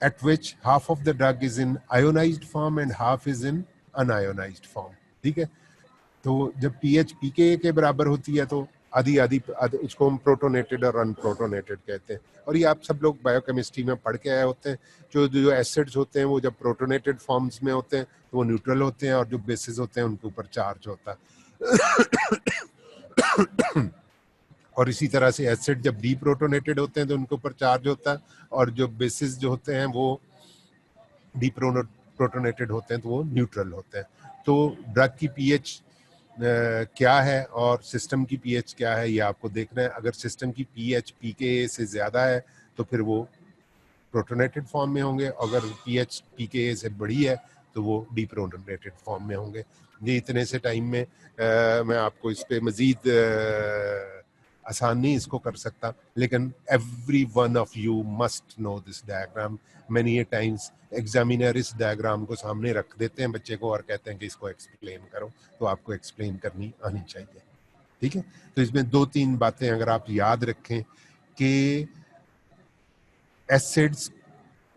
at which half of the drug is in ionized form and half is in unionized form। ठीक है, तो जब pH pK के बराबर होती है तो आधी आधी उसको हम प्रोटोनेटेड और अनप्रोटोनेटेड कहते हैं। और ये आप सब लोग बायोकेमिस्ट्री में पढ़ के आए होते हैं। जो एसिड्स होते हैं वो जब प्रोटोनेटेड फॉर्म्स में होते हैं तो वो न्यूट्रल होते हैं, और जो बेसिस होते हैं उनके ऊपर चार्ज होता है। और इसी तरह से एसिड जब डीप्रोटोनेटेड होते हैं तो उनके ऊपर चार्ज होता है, और जो बेसिस जो होते हैं वो डीप्रोटोनेटेड होते हैं तो वो न्यूट्रल होते हैं। तो ड्रग की पीएच क्या है और सिस्टम की पीएच क्या है ये आपको देखना है। अगर सिस्टम की पीएच पीके से ज़्यादा है तो फिर वो प्रोटोनेटेड फॉर्म में होंगे, अगर पीएच पीके से बड़ी है तो वो डीप्रोटोनेटेड फॉर्म में होंगे। ये इतने से टाइम में मैं आपको इस पे मज़ीद आसान नहीं इसको कर सकता, लेकिन every one of you must know this diagram. Many a times examiner इस डायग्राम को सामने रख देते हैं बच्चे को और कहते हैं कि इसको एक्सप्लेन करो, तो आपको एक्सप्लेन करनी आनी चाहिए। ठीक है, तो इसमें दो तीन बातें अगर आप याद रखें कि एसिड्स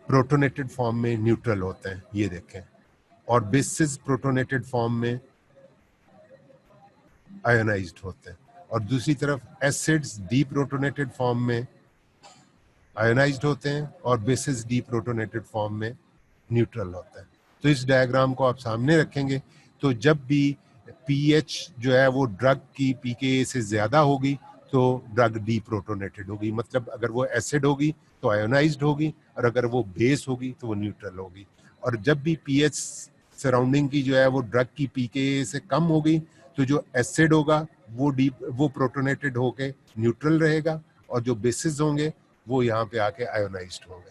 प्रोटोनेटेड फॉर्म में न्यूट्रल होते हैं, ये देखें, और बेसिस प्रोटोनेटेड फॉर्म में आयोनाइज्ड होते हैं, और दूसरी तरफ एसिड्स डीप्रोटोनेटेड फॉर्म में आयोनाइज्ड होते हैं और बेसिस डीप्रोटोनेटेड फॉर्म में न्यूट्रल होता है। तो इस डायग्राम को आप सामने रखेंगे तो जब भी पीएच जो है वो ड्रग की पीके से ज्यादा होगी तो ड्रग डीप्रोटोनेटेड होगी, मतलब अगर वो एसिड होगी तो आयोनाइज्ड होगी, और अगर वो बेस होगी तो वो न्यूट्रल होगी। और जब भी पीएच सराउंडिंग की जो है वो ड्रग की पीके से कम होगी तो जो एसिड होगा वो प्रोटोनेटेड होके न्यूट्रल रहेगा, और जो बेसिस होंगे वो यहाँ पे आके आयोनाइज्ड होंगे।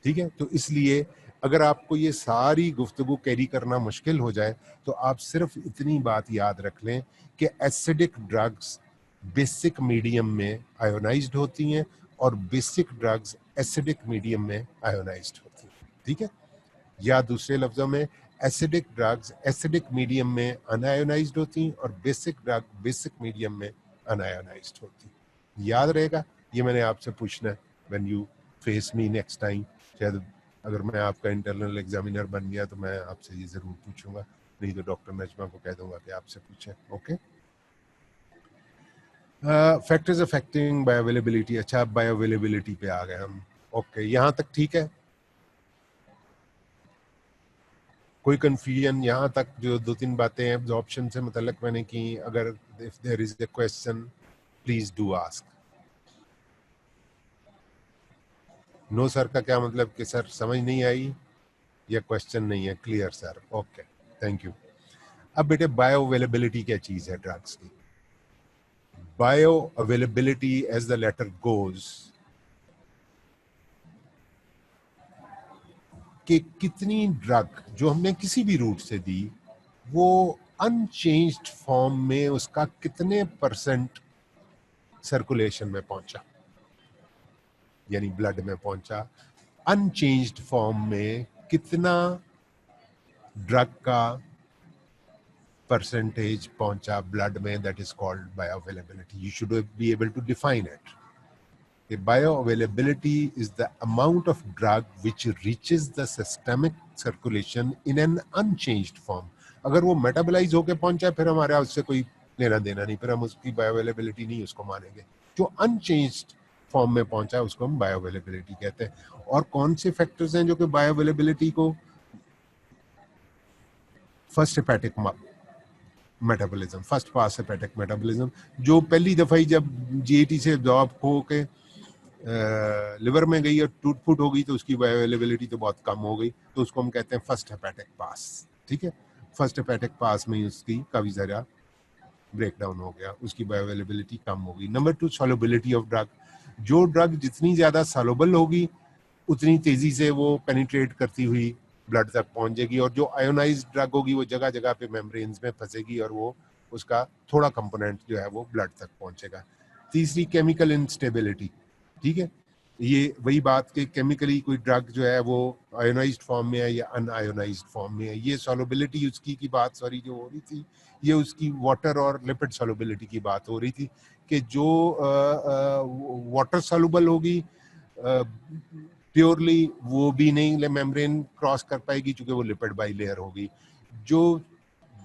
ठीक है, तो इसलिए अगर आपको ये सारी गुफ्तगू कैरी करना मुश्किल हो जाए तो आप सिर्फ इतनी बात याद रख लें कि एसिडिक ड्रग्स बेसिक मीडियम में आयोनाइज्ड होती हैं और बेसिक ड्रग्स एसिडिक मीडियम में आयोनाइज्ड होती हैं। ठीक है, या दूसरे लफ्जों में एसिडिक ड्रग्स एसिडिक मीडियम में अनआयोनाइज्ड होती हैं और बेसिक ड्रग बेसिक मीडियम में अनआयोनाइज्ड होती हैं। याद रहेगा, ये मैंने आपसे पूछना है when you face me next time. शायद अगर मैं आपका इंटरनल एग्जामिनर बन गया तो मैं आपसे ये जरूर पूछूंगा, नहीं तो डॉक्टर नजमा को कह दूंगा कि आपसे पूछें। Okay, factors affecting bioavailability. अच्छा, बायोअवेलेबिलिटी पे आ गए हम। ओके, यहाँ तक ठीक है? कोई कंफ्यूजन यहाँ तक? जो दो तीन बातें एब्जॉर्प्शन से मुतल्लिक मैंने की, अगर if there is a question please do ask. No sir का क्या मतलब कि सर समझ नहीं आई या क्वेश्चन नहीं है clear sir? Okay, thank you. अब बेटे बायो अवेलेबिलिटी क्या चीज है ड्रग्स की? Bioavailability as the latter goes कि कितनी ड्रग जो हमने किसी भी रूट से दी वो अनचेंज्ड फॉर्म में उसका कितने परसेंट सर्कुलेशन में पहुंचा, यानी ब्लड में पहुंचा, अनचेंज्ड फॉर्म में कितना ड्रग का परसेंटेज पहुंचा ब्लड में, that is called bioavailability. You should be able to define it. Bioavailability is the amount of drug which reaches the systemic circulation in an unchanged form. अगर वो metabolise होके पहुंचा फिर हमारा उससे कोई लेना देना नहीं, फिर हम उसकी बायोअवेलेबिलिटी नहीं उसको मानेंगे। जो अनचेंज्ड फॉर्म में पहुंचा उसको हम बायोअवेलेबिलिटी कहते हैं। और कौन से फैक्टर्स हैं जो कि बायोअवेलेबिलिटी को? First hepatic metabolism, first pass hepatic metabolism, जो पहली दफा ही जब जीएटी से एब्जॉर्ब हो के लिवर में गई और टूट फूट हो गई तो उसकी बायोअवेलेबिलिटी तो बहुत कम हो गई, तो उसको हम कहते हैं फर्स्ट हेपेटिक पास। ठीक है, फर्स्ट हेपेटिक पास में उसकी काफी सारा ब्रेक डाउन हो गया, उसकी बायोअवेलेबिलिटी कम हो गई। Number 2, solubility of drug. जो ड्रग जितनी ज्यादा सॉल्युबल होगी उतनी तेजी से वो पेनिट्रेट करती हुई ब्लड तक पहुंच जाएगी, और जो आयोनाइज्ड ड्रग होगी वो जगह जगह पे मेम्ब्रेन्स में फंसेगी और वो उसका थोड़ा कंपोनेंट जो है वो ब्लड तक पहुंचेगा। तीसरी, केमिकल इंस्टेबिलिटी। ठीक है, ये वही बात कि केमिकली कोई ड्रग जो है वो आयोनाइज्ड फॉर्म में है या अनआयोनाइज्ड फॉर्म में है। ये सॉल्युबिलिटी उसकी की बात सॉरी जो हो रही थी, ये उसकी वाटर और लिपिड सॉल्युबिलिटी की बात हो रही थी कि जो वाटर सॉल्युबल होगी प्योरली वो भी नहीं मेम्ब्रेन क्रॉस कर पाएगी क्योंकि वो लिपिड बाइलेयर होगी। जो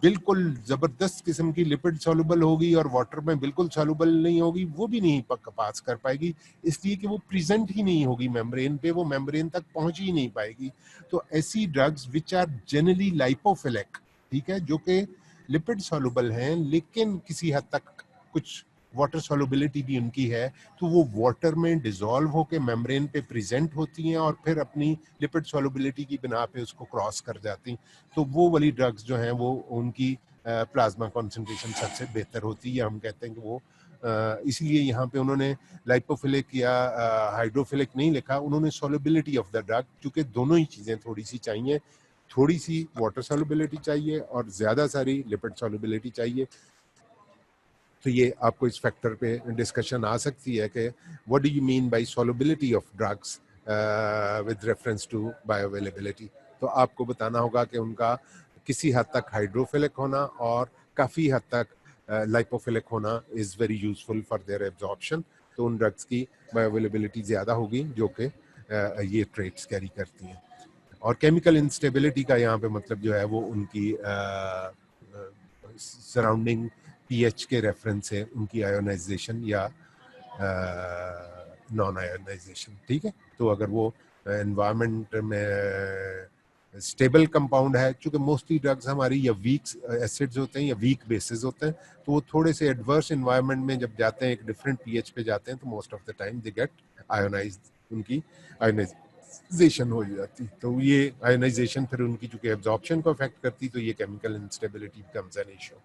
बिल्कुल जबरदस्त किस्म की लिपिड सॉल्युबल होगी और वाटर में बिल्कुल सॉल्युबल नहीं होगी, वो भी नहीं पास कर पाएगी, इसलिए कि वो प्रेजेंट ही नहीं होगी मेम्ब्रेन पे, वो मेम्ब्रेन तक पहुंच ही नहीं पाएगी। तो ऐसी drugs which are generally lipophilic, ठीक है, जो कि लिपिड सॉल्युबल हैं लेकिन किसी हद तक कुछ वाटर सॉल्युबिलिटी भी उनकी है, तो वो वाटर में डिसॉल्व होकर मेम्ब्रेन पे प्रेजेंट होती हैं और फिर अपनी लिपिड सॉल्युबिलिटी की बिना पे उसको क्रॉस कर जाती। तो वो वाली ड्रग्स जो हैं वो उनकी प्लाज्मा कॉन्सेंट्रेशन सबसे बेहतर होती है। हम कहते हैं कि वो इसलिए यहाँ पे उन्होंने लाइपोफिलिक या हाइड्रोफिलिक नहीं लिखा, उन्होंने सॉल्युबिलिटी ऑफ द ड्रग, क्योंकि दोनों ही चीज़ें थोड़ी सी चाहिए, थोड़ी सी वाटर सॉल्युबिलिटी चाहिए और ज़्यादा सारी लिपिड सॉल्युबिलिटी चाहिए। तो ये आपको इस फैक्टर पे डिस्कशन आ सकती है कि what do you mean by solubility of drugs with reference to bioavailability. तो आपको बताना होगा कि उनका किसी हद तक हाइड्रोफिलिक होना और काफ़ी हद तक लाइपोफिलिक होना is very useful for their absorption. तो उन ड्रग्स की बायोअवेलेबिलिटी ज़्यादा होगी जो कि ये ट्रेट्स कैरी करती हैं। और केमिकल इंस्टेबिलिटी का यहाँ पे मतलब जो है वो उनकी सराउंडिंग पीएच के रेफरेंस से उनकी आयोनाइजेशन या नॉन आयोनाइजेशन। ठीक है, तो अगर वो एनवायरनमेंट में स्टेबल कंपाउंड है, चूंकि मोस्टली ड्रग्स हमारी या वीक एसिड्स होते हैं या वीक बेसिस होते हैं, तो वो थोड़े से एडवर्स एनवायरनमेंट में जब जाते हैं, एक डिफरेंट पीएच पे जाते हैं, तो most of the time they get ionised, उनकी आयोनाइजेशन हो जाती। तो ये आयोनाइजेशन फिर उनकी चूंकि एब्जॉर्प्शन को अफेक्ट करती, तो ये chemical instability becomes an issue.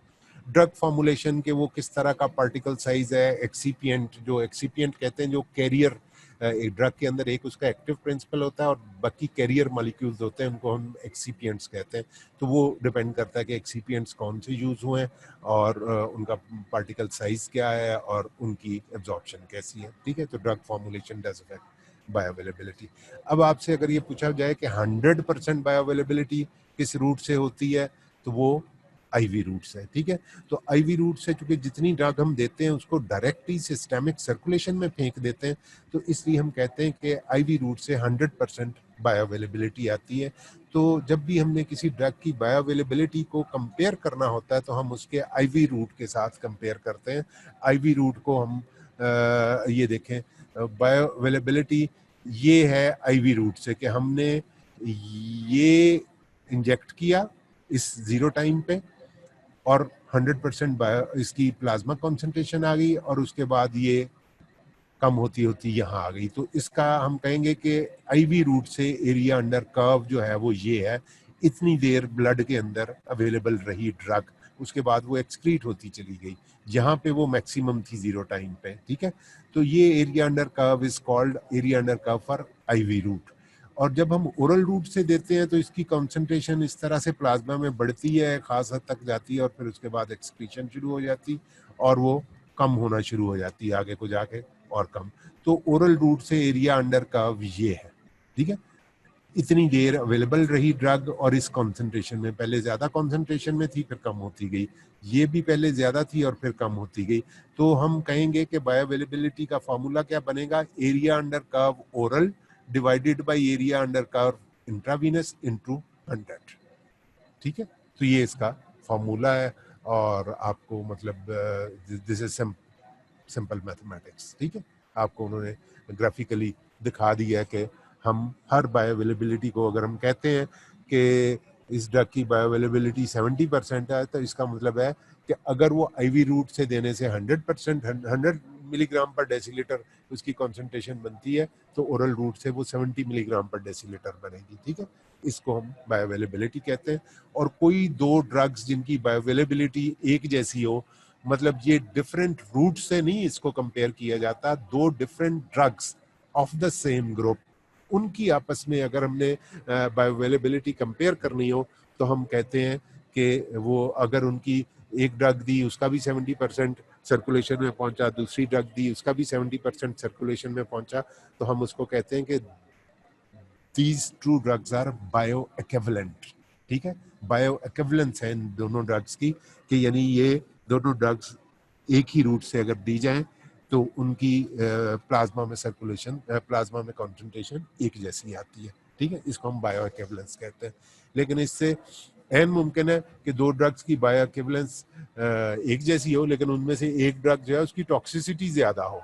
Drug formulation के वो किस तरह का पार्टिकल साइज है, एक्सीपिएंट, जो एक्सीपिएंट कहते हैं जो कैरियर, एक ड्रग के अंदर एक उसका एक्टिव प्रिंसिपल होता है और बाकी कैरियर मॉलिक्यूल्स होते हैं, उनको हम एक्सीपिएंट्स कहते हैं। तो वो डिपेंड करता है कि एक्सीपिएंट्स कौन से यूज हुए हैं और उनका पार्टिकल साइज क्या है और उनकी एब्जॉर्प्शन कैसी है। ठीक है, तो drug formulation does affect bioavailability. अब आपसे अगर ये पूछा जाए कि 100% बायोअवेलेबिलिटी किस रूट से होती है, तो वो आईवी रूट से। ठीक है, तो आईवी रूट से चूंकि जितनी ड्रग हम देते हैं उसको डायरेक्टली सिस्टेमिक सर्कुलेशन में फेंक देते हैं, तो इसलिए हम कहते हैं कि आईवी रूट से 100% बायोअवेलेबिलिटी आती है। तो जब भी हमने किसी ड्रग की बायोअवेलेबिलिटी को कंपेयर करना होता है तो हम उसके आईवी रूट के साथ कंपेयर करते हैं। आईवी रूट को हम ये देखें, बायोअवेलेबिलिटी ये है आईवी रूट से कि हमने ये इंजेक्ट किया इस जीरो टाइम पे और 100% इसकी प्लाज्मा कॉन्सेंट्रेशन आ गई और उसके बाद ये कम होती होती यहाँ आ गई। तो इसका हम कहेंगे कि आईवी रूट से एरिया अंडर कर्व जो है वो ये है, इतनी देर ब्लड के अंदर अवेलेबल रही ड्रग, उसके बाद वो एक्सक्रीट होती चली गई, जहाँ पे वो मैक्सिमम थी जीरो टाइम पे। ठीक है, तो ये area under curve is called area under curve for IV route. और जब हम ओरल रूट से देते हैं तो इसकी कॉन्सेंट्रेशन इस तरह से प्लाज्मा में बढ़ती है, खास हद तक जाती है और फिर उसके बाद एक्सक्रीशन शुरू हो जाती और वो कम होना शुरू हो जाती है आगे को जाके और कम। तो ओरल रूट से एरिया अंडर कर्व ये है। ठीक है, इतनी देर अवेलेबल रही ड्रग और इस कॉन्सेंट्रेशन में, पहले ज्यादा कॉन्सेंट्रेशन में थी फिर कम होती गई, ये भी पहले ज्यादा थी और फिर कम होती गई। तो हम कहेंगे कि बायोअवेलेबिलिटी का फॉर्मूला क्या बनेगा, area under curve oral divided by area under curve intravenous into 100। ठीक है, तो ये इसका फॉर्मूला है और आपको मतलब दिस इज सिंपल मैथमेटिक्स। ठीक है, आपको उन्होंने ग्राफिकली दिखा दिया कि हम हर बायोअवेलेबिलिटी को, अगर हम कहते हैं कि इस ड्रग की बायोअवेलेबिलिटी 70% है, तो इसका मतलब है कि अगर वो आईवी रूट से देने से 100% 100 मिलीग्राम पर डेसीलीटर उसकी कॉन्सेंट्रेशन बनती है, तो ओरल रूट से वो 70 मिलीग्राम पर डेसीलीटर बनेगी। ठीक है, इसको हम बायोअवेलेबिलिटी कहते हैं। और कोई दो ड्रग्स जिनकी बायोअवेलेबिलिटी एक जैसी हो, मतलब ये डिफरेंट रूट से नहीं इसको कंपेयर किया जाता, दो different drugs of the same group उनकी आपस में अगर हमने बायोअवेलेबिलिटी कंपेयर करनी हो तो हम कहते हैं कि वो अगर उनकी एक ड्रग दी उसका भी 70% सर्कुलेशन में पहुंचा, दूसरी ड्रग दी उसका भी 70% सर्कुलेशन में पहुंचा, तो हम उसको कहते हैं कि these two drugs are bioequivalent. ठीक है, बायो एक्विवेलेंस है इन दोनों ड्रग्स की, कि यानी ये दोनों ड्रग्स एक ही रूट से अगर दी जाएं तो उनकी प्लाज्मा में सर्कुलेशन, प्लाज्मा में कॉन्सेंट्रेशन एक जैसी आती है। ठीक है, इसको हम बायो एक्विवेलेंस कहते हैं। लेकिन इससे एन मुमकिन है कि दो ड्रग्स की बायो एक्विवेलेंस एक जैसी हो, लेकिन उनमें से एक ड्रग जो है उसकी टॉक्सिसिटी ज्यादा हो,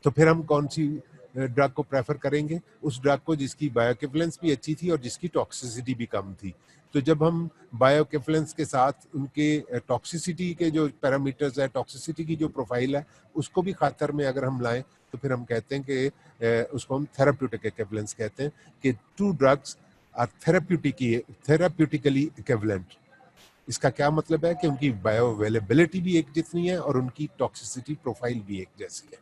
तो फिर हम कौन सी ड्रग को प्रेफर करेंगे? उस ड्रग को जिसकी बायोइक्विवेलेंस भी अच्छी थी और जिसकी टॉक्सिसिटी भी कम थी। तो जब हम बायोइक्विवेलेंस के साथ उनके टॉक्सिसिटी के जो पैरामीटर्स है, टॉक्सिसिटी की जो प्रोफाइल है, उसको भी खातर में अगर हम लाएं तो फिर हम कहते हैं कि उसको हम थेराप्यूटिक इक्विवेलेंस कहते हैं, कि two drugs are therapeutically equivalent. इसका क्या मतलब है कि उनकी बायोअवेलेबिलिटी भी एक जितनी है और उनकी टॉक्सिसिटी प्रोफाइल भी एक जैसी है।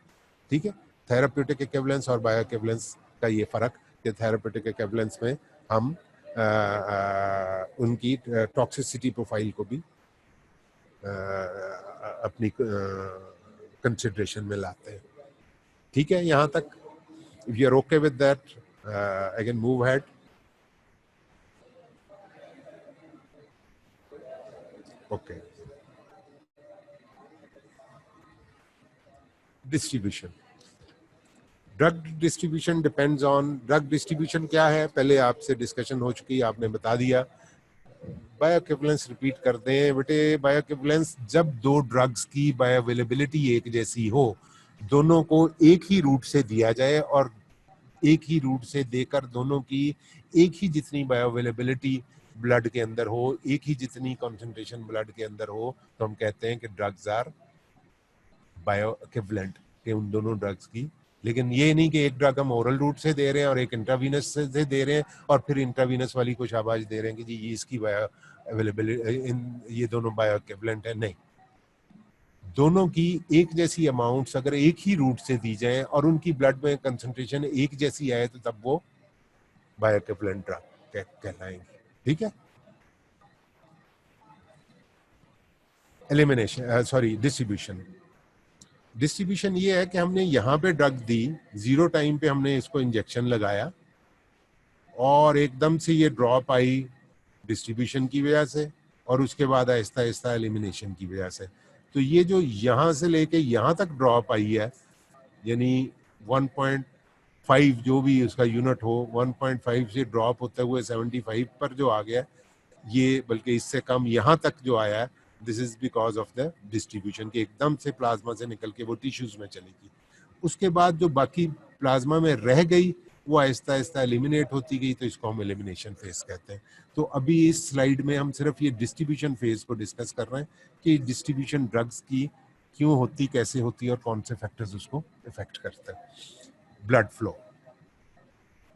ठीक है, थेराप्यूटिक इक्विवेलेंस और बायो इक्विवेलेंस का ये फर्क, कि थेराप्यूटिक इक्विवेलेंस में हम उनकी टॉक्सिसिटी प्रोफाइल को भी अपनी कंसिडरेशन में लाते हैं। ठीक है, यहाँ तक if you are okay with that I can move head. Okay, distribution, drug distribution depends on, drug distribution क्या है पहले आपसे डिस्कशन हो चुकी, आपने बता दिया। बायोइक्विवेलेंस रिपीट करते हैं बेटे। बायोइक्विवेलेंस जब दो ड्रग्स की बायोअवेलेबिलिटी एक जैसी हो, दोनों को एक ही रूट से दिया जाए और एक ही रूट से देकर दोनों की एक ही जितनी बायोअवेलेबिलिटी ब्लड के अंदर हो, एक ही जितनी कॉन्सेंट्रेशन ब्लड के अंदर हो, तो हम कहते हैं कि ड्रग्स आर बायोइक्विवेलेंट, के उन दोनों ड्रग्स की। लेकिन ये नहीं कि एक ड्रग हम ओरल रूट से दे रहे हैं और एक इंट्रावीनस से दे रहे हैं और फिर इंट्रावीनस वाली को शाबाश दे रहे हैं कि जी ये इसकी बायो अवेलेबिलिटी, ये दोनों बायोइक्विवेलेंट है। नहीं, दोनों की एक जैसी अमाउंट्स अगर एक ही रूट से दी जाए और उनकी ब्लड में कंसंट्रेशन एक जैसी आए तो तब वो बायोइक्विवेलेंट ड्रग कहलाएंगे। ठीक है, एलिमिनेशन, सॉरी डिस्ट्रीब्यूशन। डिस्ट्रीब्यूशन ये है कि हमने यहाँ पे ड्रग दी, 0 टाइम पे हमने इसको इंजेक्शन लगाया और एकदम से ये ड्रॉप आई डिस्ट्रीब्यूशन की वजह से, और उसके बाद आहिस्ता आहिस्ता एलिमिनेशन की वजह से। तो ये जो यहाँ से लेके यहाँ तक ड्रॉप आई है, यानी 1.5 जो भी उसका यूनिट हो, 1.5 से ड्रॉप होते हुए 75 पर जो आ गया, ये बल्कि इससे कम यहाँ तक जो आया है, this is because of the distribution, के एकदम से प्लाज्मा से निकल के वो टिश्यूज में चलेगी। उसके बाद जो बाकी प्लाज्मा में रह गई वो आहिस्ता आहिस्ता एलिमिनेट होती गई, तो इसको हम एलिमिनेशन फेज कहते हैं। तो अभी इस स्लाइड में हम सिर्फ ये डिस्ट्रीब्यूशन फेज को डिस्कस कर रहे हैं कि डिस्ट्रीब्यूशन ड्रग्स की क्यों होती, कैसे होती और कौन से फैक्टर्स उसको इफेक्ट करते हैं। ब्लड फ्लो,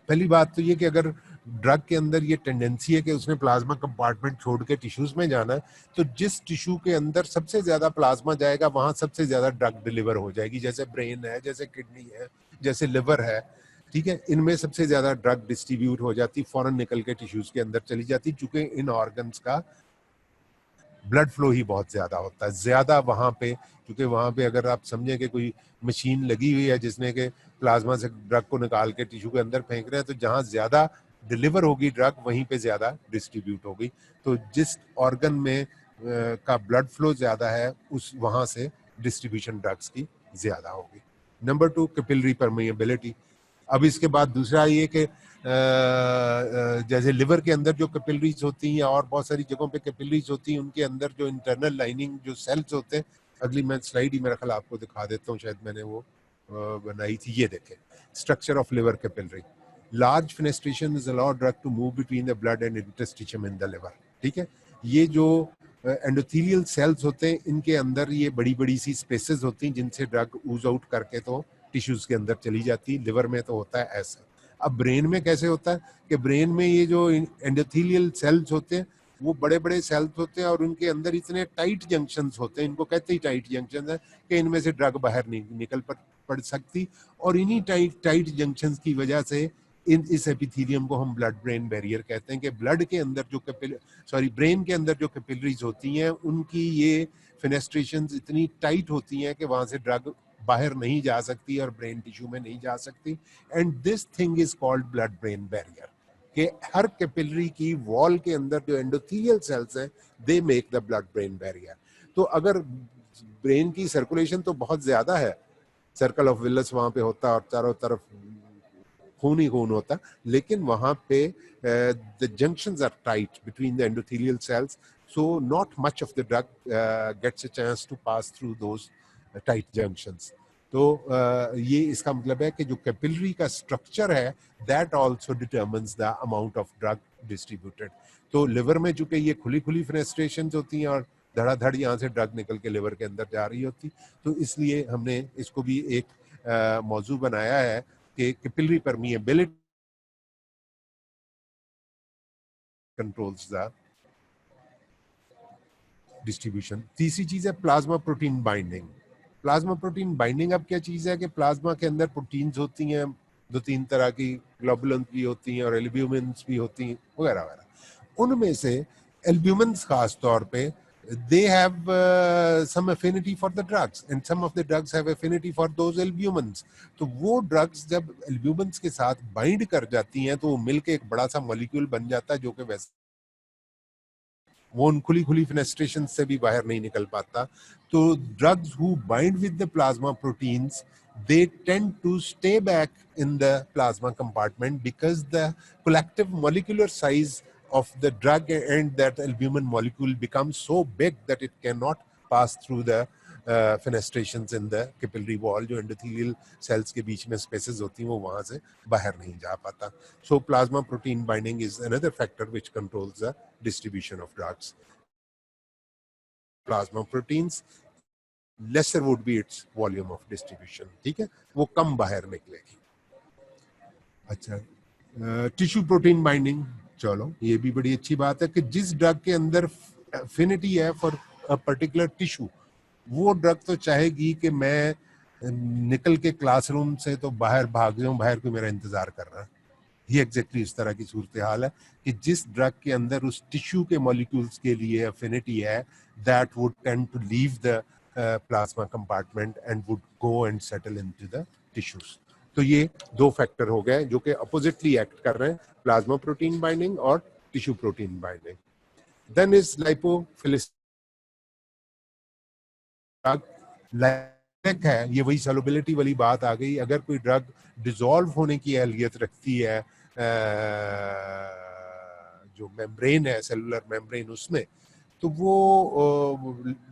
पहली बात तो ये कि अगर ड्रग के अंदर ये टेंडेंसी है कि उसने प्लाज्मा कंपार्टमेंट छोड़ के टिश्यूज में जाना है, तो जिस टिश्यू के अंदर सबसे ज्यादा प्लाज्मा जाएगा वहां सबसे ज्यादा ड्रग डिलीवर हो जाएगी। जैसे ब्रेन है, जैसे किडनी है, जैसे लिवर है, ठीक है, इनमें सबसे ज्यादा ड्रग डिस्ट्रीब्यूट हो जाती, फौरन निकल के टिश्यूज के अंदर चली जाती, चूंकि इन ऑर्गन्स का ब्लड फ्लो ही बहुत ज्यादा होता है। ज्यादा वहां पे, क्योंकि वहां पे अगर आप समझें कि कोई मशीन लगी हुई है जिसने के प्लाज्मा से ड्रग को निकाल के टिश्यू के अंदर फेंक रहे हैं, तो जहां ज्यादा डिलीवर होगी ड्रग वहीं पे ज्यादा डिस्ट्रीब्यूट होगी। तो जिस ऑर्गन में का ब्लड फ्लो ज्यादा है उस वहां से डिस्ट्रीब्यूशन ड्रग्स की ज्यादा होगी। Number 2, capillary permeability. अब इसके बाद दूसरा ये कि जैसे लिवर के अंदर जो कैपिलरीज होती हैं या और बहुत सारी जगहों पे कैपिलरीज होती हैं, उनके अंदर जो इंटरनल लाइनिंग जो सेल्स होते हैं, अगली मैं स्लाइड ही मेरा ख्याल आपको दिखा देता हूँ, शायद मैंने वो बनाई थी, ये देखें, structure of liver capillary. Large fenestration is allow drug to move between the blood and interstitium in the liver. ठीक है, ये जो एंडोथेलियल सेल्स होते हैं, इनके अंदर ये बड़ी बड़ी सी स्पेसेस होती हैं जिनसे ड्रग ऊज आउट करके तो टिश्यूज के अंदर चली जाती है। लिवर में तो होता है ऐसा। अब ब्रेन में कैसे होता है कि ब्रेन में ये जो एंडोथेलियल सेल्स होते हैं वो बड़े बड़े सेल्स होते हैं और उनके अंदर इतने टाइट जंक्शंस होते हैं, इनको कहते ही टाइट जंक्शन है, कि इनमें से ड्रग बाहर नहीं निकल पड़ सकती, और इन्हीं टाइट जंक्शंस की वजह से इस एपिथेलियम को हम ब्लड ब्रेन बैरियर कहते हैं कि ब्लड के अंदर जो ब्रेन के अंदर जो कैपिलरीज होती हैं उनकी ये फेनेस्ट्रेशंस इतनी टाइट होती हैं कि वहां से ड्रग बाहर नहीं जा सकती और ब्रेन टिश्यू में नहीं जा सकती, and this thing is called blood brain barrier. कि हर कैपिलरी की वॉल के अंदर जो एंडोथेलियल सेल्स हैं they make the blood brain barrier. तो अगर ब्रेन की सर्कुलेशन तो बहुत ज्यादा है, सर्कल ऑफ विलिस वहां पे होता है और चारों तरफ खून ही खून होता, लेकिन वहां पे the junctions are tight between the endothelial cells, so not much of the drug gets a chance to pass through those tight junctions. तो ये इसका मतलब है कि जो कैपिलरी का स्ट्रक्चर है that also determines the amount of drug distributed. तो लिवर में चूंकि ये खुली खुली फेनेस्ट्रेशंस होती हैं और धड़ाधड़ यहाँ से ड्रग निकल के लिवर के अंदर जा रही होती, तो इसलिए हमने इसको भी एक मौजू बनाया है कि capillary permeability controls the distribution. तीसरी चीज है plasma protein binding. Plasma protein binding अब क्या चीज है कि प्लाज्मा के अंदर प्रोटीन्स होती हैं, 2-3 तरह की, ग्लोबुलिन भी होती हैं और एल्ब्यूमिन्स भी होती हैं वगैरह वगैरह। उनमें से एल्ब्यूमिन्स खास तौर पे they have some affinity for the drugs and some of the drugs have affinity for those albumins. तो वो ड्रग्स जब एल्ब्यूमिन्स के साथ बाइंड कर जाती हैं तो वो मिलके एक बड़ा सा मॉलिक्यूल बन जाता है जो कि वैसे वो उन खुली खुली फेनेस्ट्रेशन से भी बाहर नहीं निकल पाता। तो drugs who bind with the plasma proteins they tend to stay back in the plasma compartment because the collective molecular size of the drug and that albumin molecule becomes so big that it cannot pass through the fenestrations in the capillary wall। जो endothelial cells के बीच में spaces होती हैं वो वहां से बाहर नहीं जा पाता। So plasma protein binding is another factor which controls the distribution of drugs. Plasma proteins, lesser would be its volume of distribution। ठीक है, वो कम बाहर निकलेगी। अच्छा, टिश्यू प्रोटीन बाइंडिंग, चलो ये भी बड़ी अच्छी बात है कि जिस ड्रग के अंदर एफिनिटी है फॉर अ पर्टिकुलर टिश्यू, वो ड्रग तो चाहेगी कि मैं निकल के क्लासरूम से तो बाहर भाग जाऊं, बाहर कोई मेरा इंतजार कर रहा है। ये एग्जैक्टली इस तरह की सूरत हाल है कि जिस ड्रग के अंदर उस टिश्यू के मॉलिक्यूल्स के लिए एफिनिटी है, that would tend to leave the plasma compartment and would go and settle into the tissues. तो ये दो फैक्टर हो गए जो कि अपोजिटली एक्ट कर रहे हैं, प्लाज्मा प्रोटीन बाइंडिंग और tissue protein binding. Then is lipophilicity है, ये वही सॉल्युबिलिटी वाली बात आ गई। अगर कोई ड्रग डिसॉल्व होने की अहलियत रखती है जो मेम्ब्रेन है, सेलुलर मेम्ब्रेन, उसमें तो वो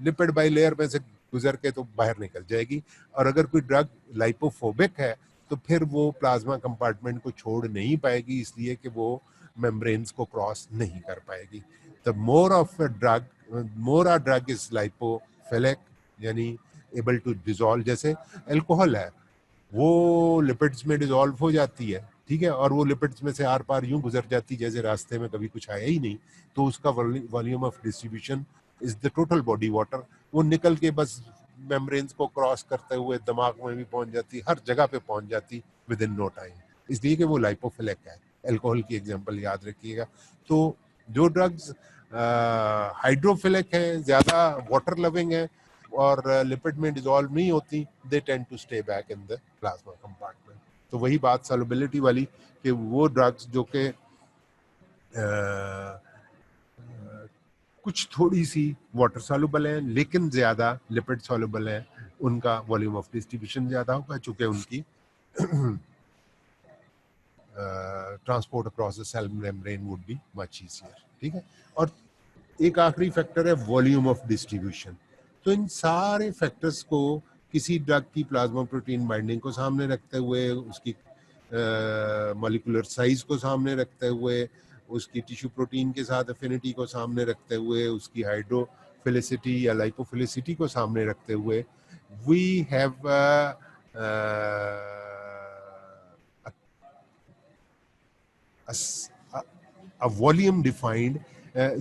लिपिड बाइलेयर में से गुजर के तो बाहर निकल जाएगी। और अगर कोई ड्रग लाइपोफोबिक है तो फिर वो प्लाज्मा कंपार्टमेंट को छोड़ नहीं पाएगी, इसलिए कि वो मेम्ब्रेन्स को क्रॉस नहीं कर पाएगी। The more of a drug is lipophilic, यानी एबल टू डिसॉल्व। जैसे अल्कोहल है, वो लिपिड्स में डिसॉल्व हो जाती है, ठीक है, और वो लिपिड्स में से आर पार यूं गुजर जाती जैसे रास्ते में कभी कुछ आया ही नहीं। तो उसका volume of distribution is the total body water. वो निकल के बस मेम्ब्रेन्स को क्रॉस करते हुए दिमाग में भी पहुंच जाती, हर जगह पे पहुंच जाती विद इन नो टाइम, इसलिए कि वो लाइपोफिलिक है। अल्कोहल की एग्जांपल याद रखिएगा। तो जो ड्रग्स हाइड्रोफिलिक है, ज्यादा वाटर लविंग है और लिपिड में डिसॉल्व नहीं होती, they tend to stay back in the plasma compartment. तो वही बात सॉल्युबिलिटी वाली कि वो ड्रग्स जो कि कुछ थोड़ी सी वाटर सॉल्युबल है लेकिन ज्यादा लिपिड सॉल्युबल है, उनका वॉल्यूम ऑफ डिस्ट्रीब्यूशन ज्यादा होगा चूंकि उनकी transport across the cell membrane would be much easier. ठीक है, और एक आखिरी फैक्टर है वॉल्यूम ऑफ डिस्ट्रीब्यूशन। तो इन सारे फैक्टर्स को किसी ड्रग की प्लाज्मा प्रोटीन बाइंडिंग को सामने रखते हुए, उसकी मॉलिक्यूलर साइज को सामने रखते हुए, उसकी टिश्यू प्रोटीन के साथ एफिनिटी को सामने रखते हुए, उसकी हाइड्रोफिलिसिटी या लाइपोफिलिसिटी को सामने रखते हुए, we have a volume defined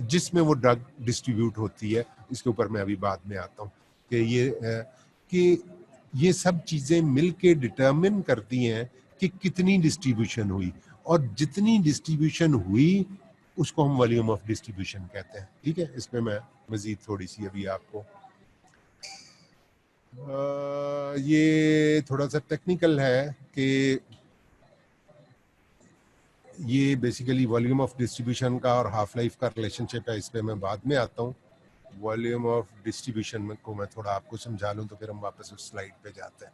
जिसमें वो ड्रग डिस्ट्रीब्यूट होती है। इसके ऊपर मैं अभी बाद में आता हूँ कि ये कि ये सब चीजें मिलके डिटरमिन करती हैं कि कितनी डिस्ट्रीब्यूशन हुई, और जितनी डिस्ट्रीब्यूशन हुई उसको हम वॉल्यूम ऑफ डिस्ट्रीब्यूशन कहते हैं। ठीक है, इसमें मैं मजीद थोड़ी सी अभी आपको ये थोड़ा सा टेक्निकल है कि ये बेसिकली वॉल्यूम ऑफ डिस्ट्रीब्यूशन का और हाफ लाइफ का रिलेशनशिप है, इस पर मैं बाद में आता हूँ। वॉल्यूम ऑफ डिस्ट्रीब्यूशन में को मैं थोड़ा आपको समझा लूँ तो फिर हम वापस उस स्लाइड पे जाते हैं।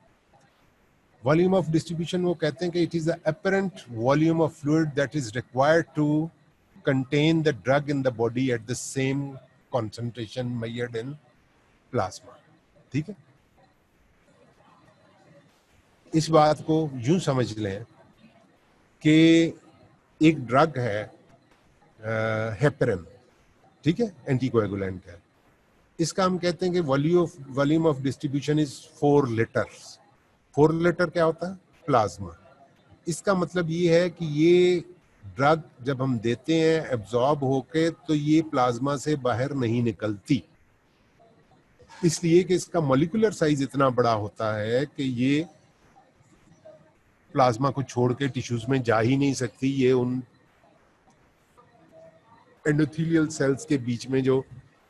वॉल्यूम ऑफ डिस्ट्रीब्यूशन वो कहते हैं कि it is the apparent volume of fluid that is required to contain the drug in the body at the same concentration measured in plasma। ठीक है, इस बात को यूं समझ लें कि एक ड्रग है हेपरिन, ठीक है, एंटीकोएगुलेंट है। इसका हम कहते हैं कि volume of distribution is 4 litres. 4 litre क्या होता है? प्लाज्मा। इसका मतलब ये है कि ये ड्रग जब हम देते हैं एब्जॉर्ब होके तो ये प्लाज्मा से बाहर नहीं निकलती, इसलिए कि इसका मॉलिक्यूलर साइज इतना बड़ा होता है कि ये प्लाज्मा को छोड़ के टिश्यूज में जा ही नहीं सकती। ये उन एंडोथेलियल सेल्स के बीच में जो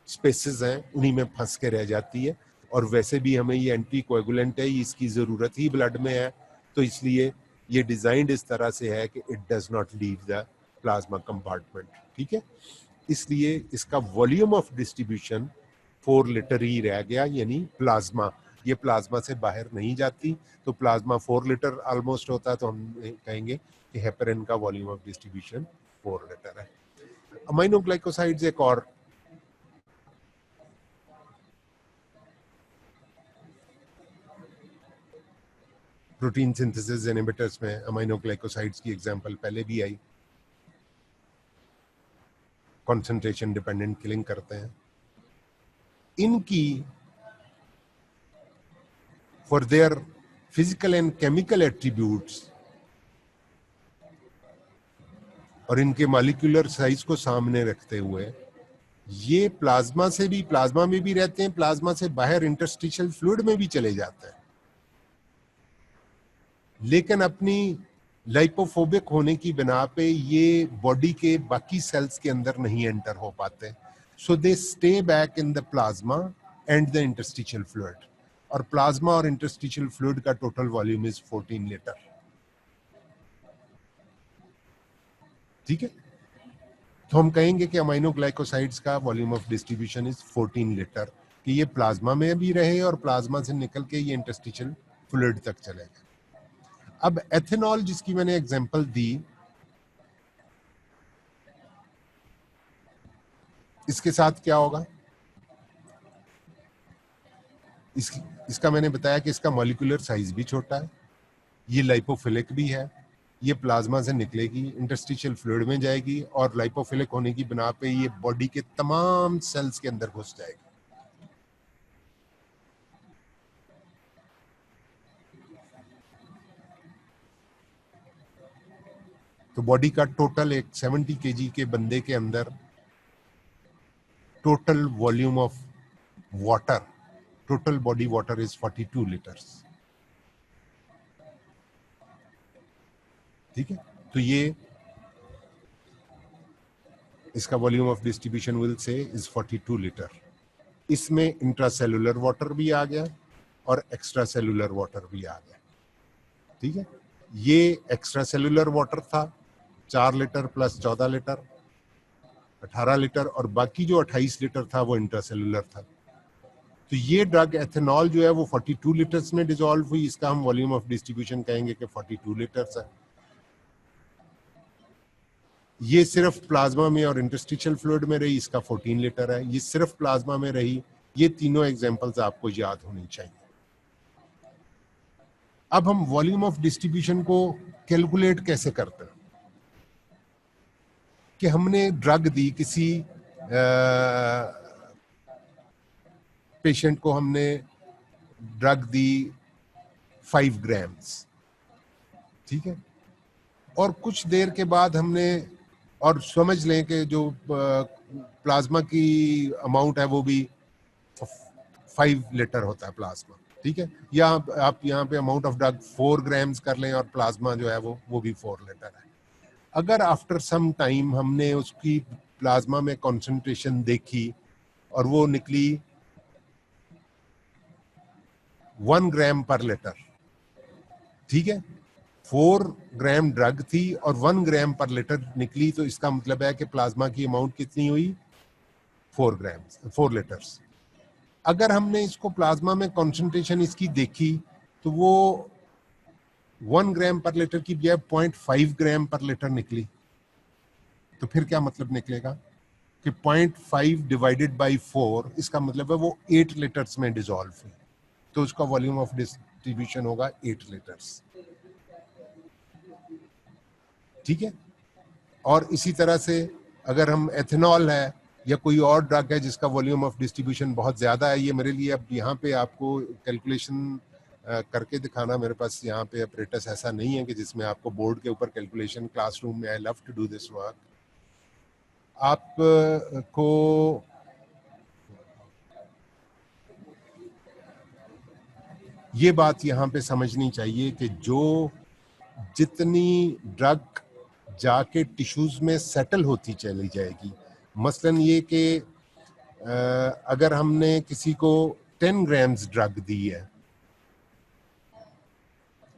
स्पेसेस हैं उन्हीं में फंस के रह जाती है। और वैसे भी हमें ये एंटी कोएगुलेंट है, इसकी जरूरत ही ब्लड में है, तो इसलिए ये डिजाइंड इस तरह से है कि it does not leave the plasma compartment. ठीक है, इसलिए इसका वॉल्यूम ऑफ डिस्ट्रीब्यूशन 4 लीटर ही रह गया, यानी प्लाज्मा, ये प्लाज्मा से बाहर नहीं जाती। तो प्लाज्मा 4 लीटर ऑलमोस्ट होता है, तो हम कहेंगे कि हेपरिन का वॉल्यूम ऑफ डिस्ट्रीब्यूशन 4 लीटर है। अमाइनोग्लाइकोसाइड्स एक और प्रोटीन सिंथेसिस इनहिबिटर्स में अमाइनोग्लाइकोसाइड्स की एग्जांपल पहले भी आई, कंसंट्रेशन डिपेंडेंट किलिंग करते हैं। इनकी for their physical and chemical attributes और इनके मॉलिक्यूलर साइज को सामने रखते हुए ये प्लाज्मा में भी रहते हैं, प्लाज्मा से बाहर इंटरस्टिशियल फ्लूइड में भी चले जाते हैं, लेकिन अपनी लाइपोफोबिक होने की बिना पे ये बॉडी के बाकी सेल्स के अंदर नहीं एंटर हो पाते, so they stay back in the plasma and the interstitial fluid. और प्लाज्मा और इंटरस्टिशियल फ्लूइड का टोटल वॉल्यूम इज 14 लीटर। ठीक है, तो हम कहेंगे कि अमाइनोग्लाइकोसाइड्स का volume of distribution is 14 litre, कि ये प्लाज्मा में भी रहे और प्लाज्मा से निकल के ये इंटरस्टिशियल फ्लूइड तक चले गए। अब एथेनॉल जिसकी मैंने एग्जांपल दी, इसके साथ क्या होगा? इसका मैंने बताया कि इसका मॉलिक्यूलर साइज भी छोटा है, ये लाइपोफिलिक भी है, ये प्लाज्मा से निकलेगी, इंटरस्टिशियल फ्लूइड में जाएगी और लाइपोफिलिक होने की बिना पे ये बॉडी के तमाम सेल्स के अंदर घुस जाएगी। तो बॉडी का टोटल एक 70 केजी के बंदे के अंदर total volume of water, total body water is 42 litres. ठीक है, तो ये इसका volume of distribution will say is 42 litre. इसमें इंट्रासेलुलर वाटर भी आ गया और एक्स्ट्रा सेलुलर वाटर भी आ गया। ठीक है, ये एक्स्ट्रा सेलुलर वाटर था 4 लीटर प्लस 14 लीटर 18 लीटर, और बाकी जो 28 लीटर था वो इंट्रासेलुलर था। तो ये ड्रग एथेनॉल जो है वो 42 लीटर्स में डिसॉल्व हुई, इसका हम वॉल्यूम ऑफ डिस्ट्रीब्यूशन कहेंगे कि 42 लीटर्स है। ये सिर्फ प्लाज्मा में और इंटरस्टिशियल फ्लूइड में रही, इसका 14 लीटर है। ये सिर्फ प्लाज्मा में रही। ये तीनों एग्जांपल्स आपको याद होनी चाहिए। अब हम वॉल्यूम ऑफ डिस्ट्रीब्यूशन को कैलकुलेट कैसे करते हैं? कि हमने ड्रग दी किसी पेशेंट को, हमने ड्रग दी 5 ग्राम्स, ठीक है, और कुछ देर के बाद हमने, और समझ लें कि जो प्लाज्मा की अमाउंट है वो भी 5 लीटर होता है प्लाज्मा, ठीक है, या आप यहाँ पे अमाउंट ऑफ ड्रग 4 ग्राम्स कर लें और प्लाज्मा जो है वो भी 4 लीटर है। अगर आफ्टर सम टाइम हमने उसकी प्लाज्मा में कंसंट्रेशन देखी और वो निकली 1 ग्राम पर लीटर, ठीक है, 4 ग्राम ड्रग थी और 1 ग्राम पर लीटर निकली, तो इसका मतलब है कि प्लाज्मा की अमाउंट कितनी हुई? 4 लीटर्स। अगर हमने इसको प्लाज्मा में कंसंट्रेशन इसकी देखी तो वो 1 ग्राम पर लीटर की बजाय 0.5 ग्राम पर लीटर निकली, तो फिर क्या मतलब निकलेगा कि 0.5 डिवाइडेड बाई 4, इसका मतलब है वो 8 लीटर्स में डिसॉल्व हुई, तो उसका वॉल्यूम ऑफ डिस्ट्रीब्यूशन होगा 8 लीटर्स। ठीक है, और इसी तरह से अगर हम एथेनॉल है या कोई और ड्रग है जिसका वॉल्यूम ऑफ डिस्ट्रीब्यूशन बहुत ज़्यादा है, ये मेरे लिए अब यहाँ पे आपको कैलकुलेशन करके दिखाना, मेरे पास यहाँ पे अपरेटस ऐसा नहीं है कि जिसमें आपको बोर्ड के ऊपर कैलकुलेशन, क्लासरूम में I love to do this work. आपको ये बात यहाँ पे समझनी चाहिए कि जो जितनी ड्रग जाके टिश्यूज में सेटल होती चली जाएगी, मसलन ये कि अगर हमने किसी को 10 ग्राम्स ड्रग दी है,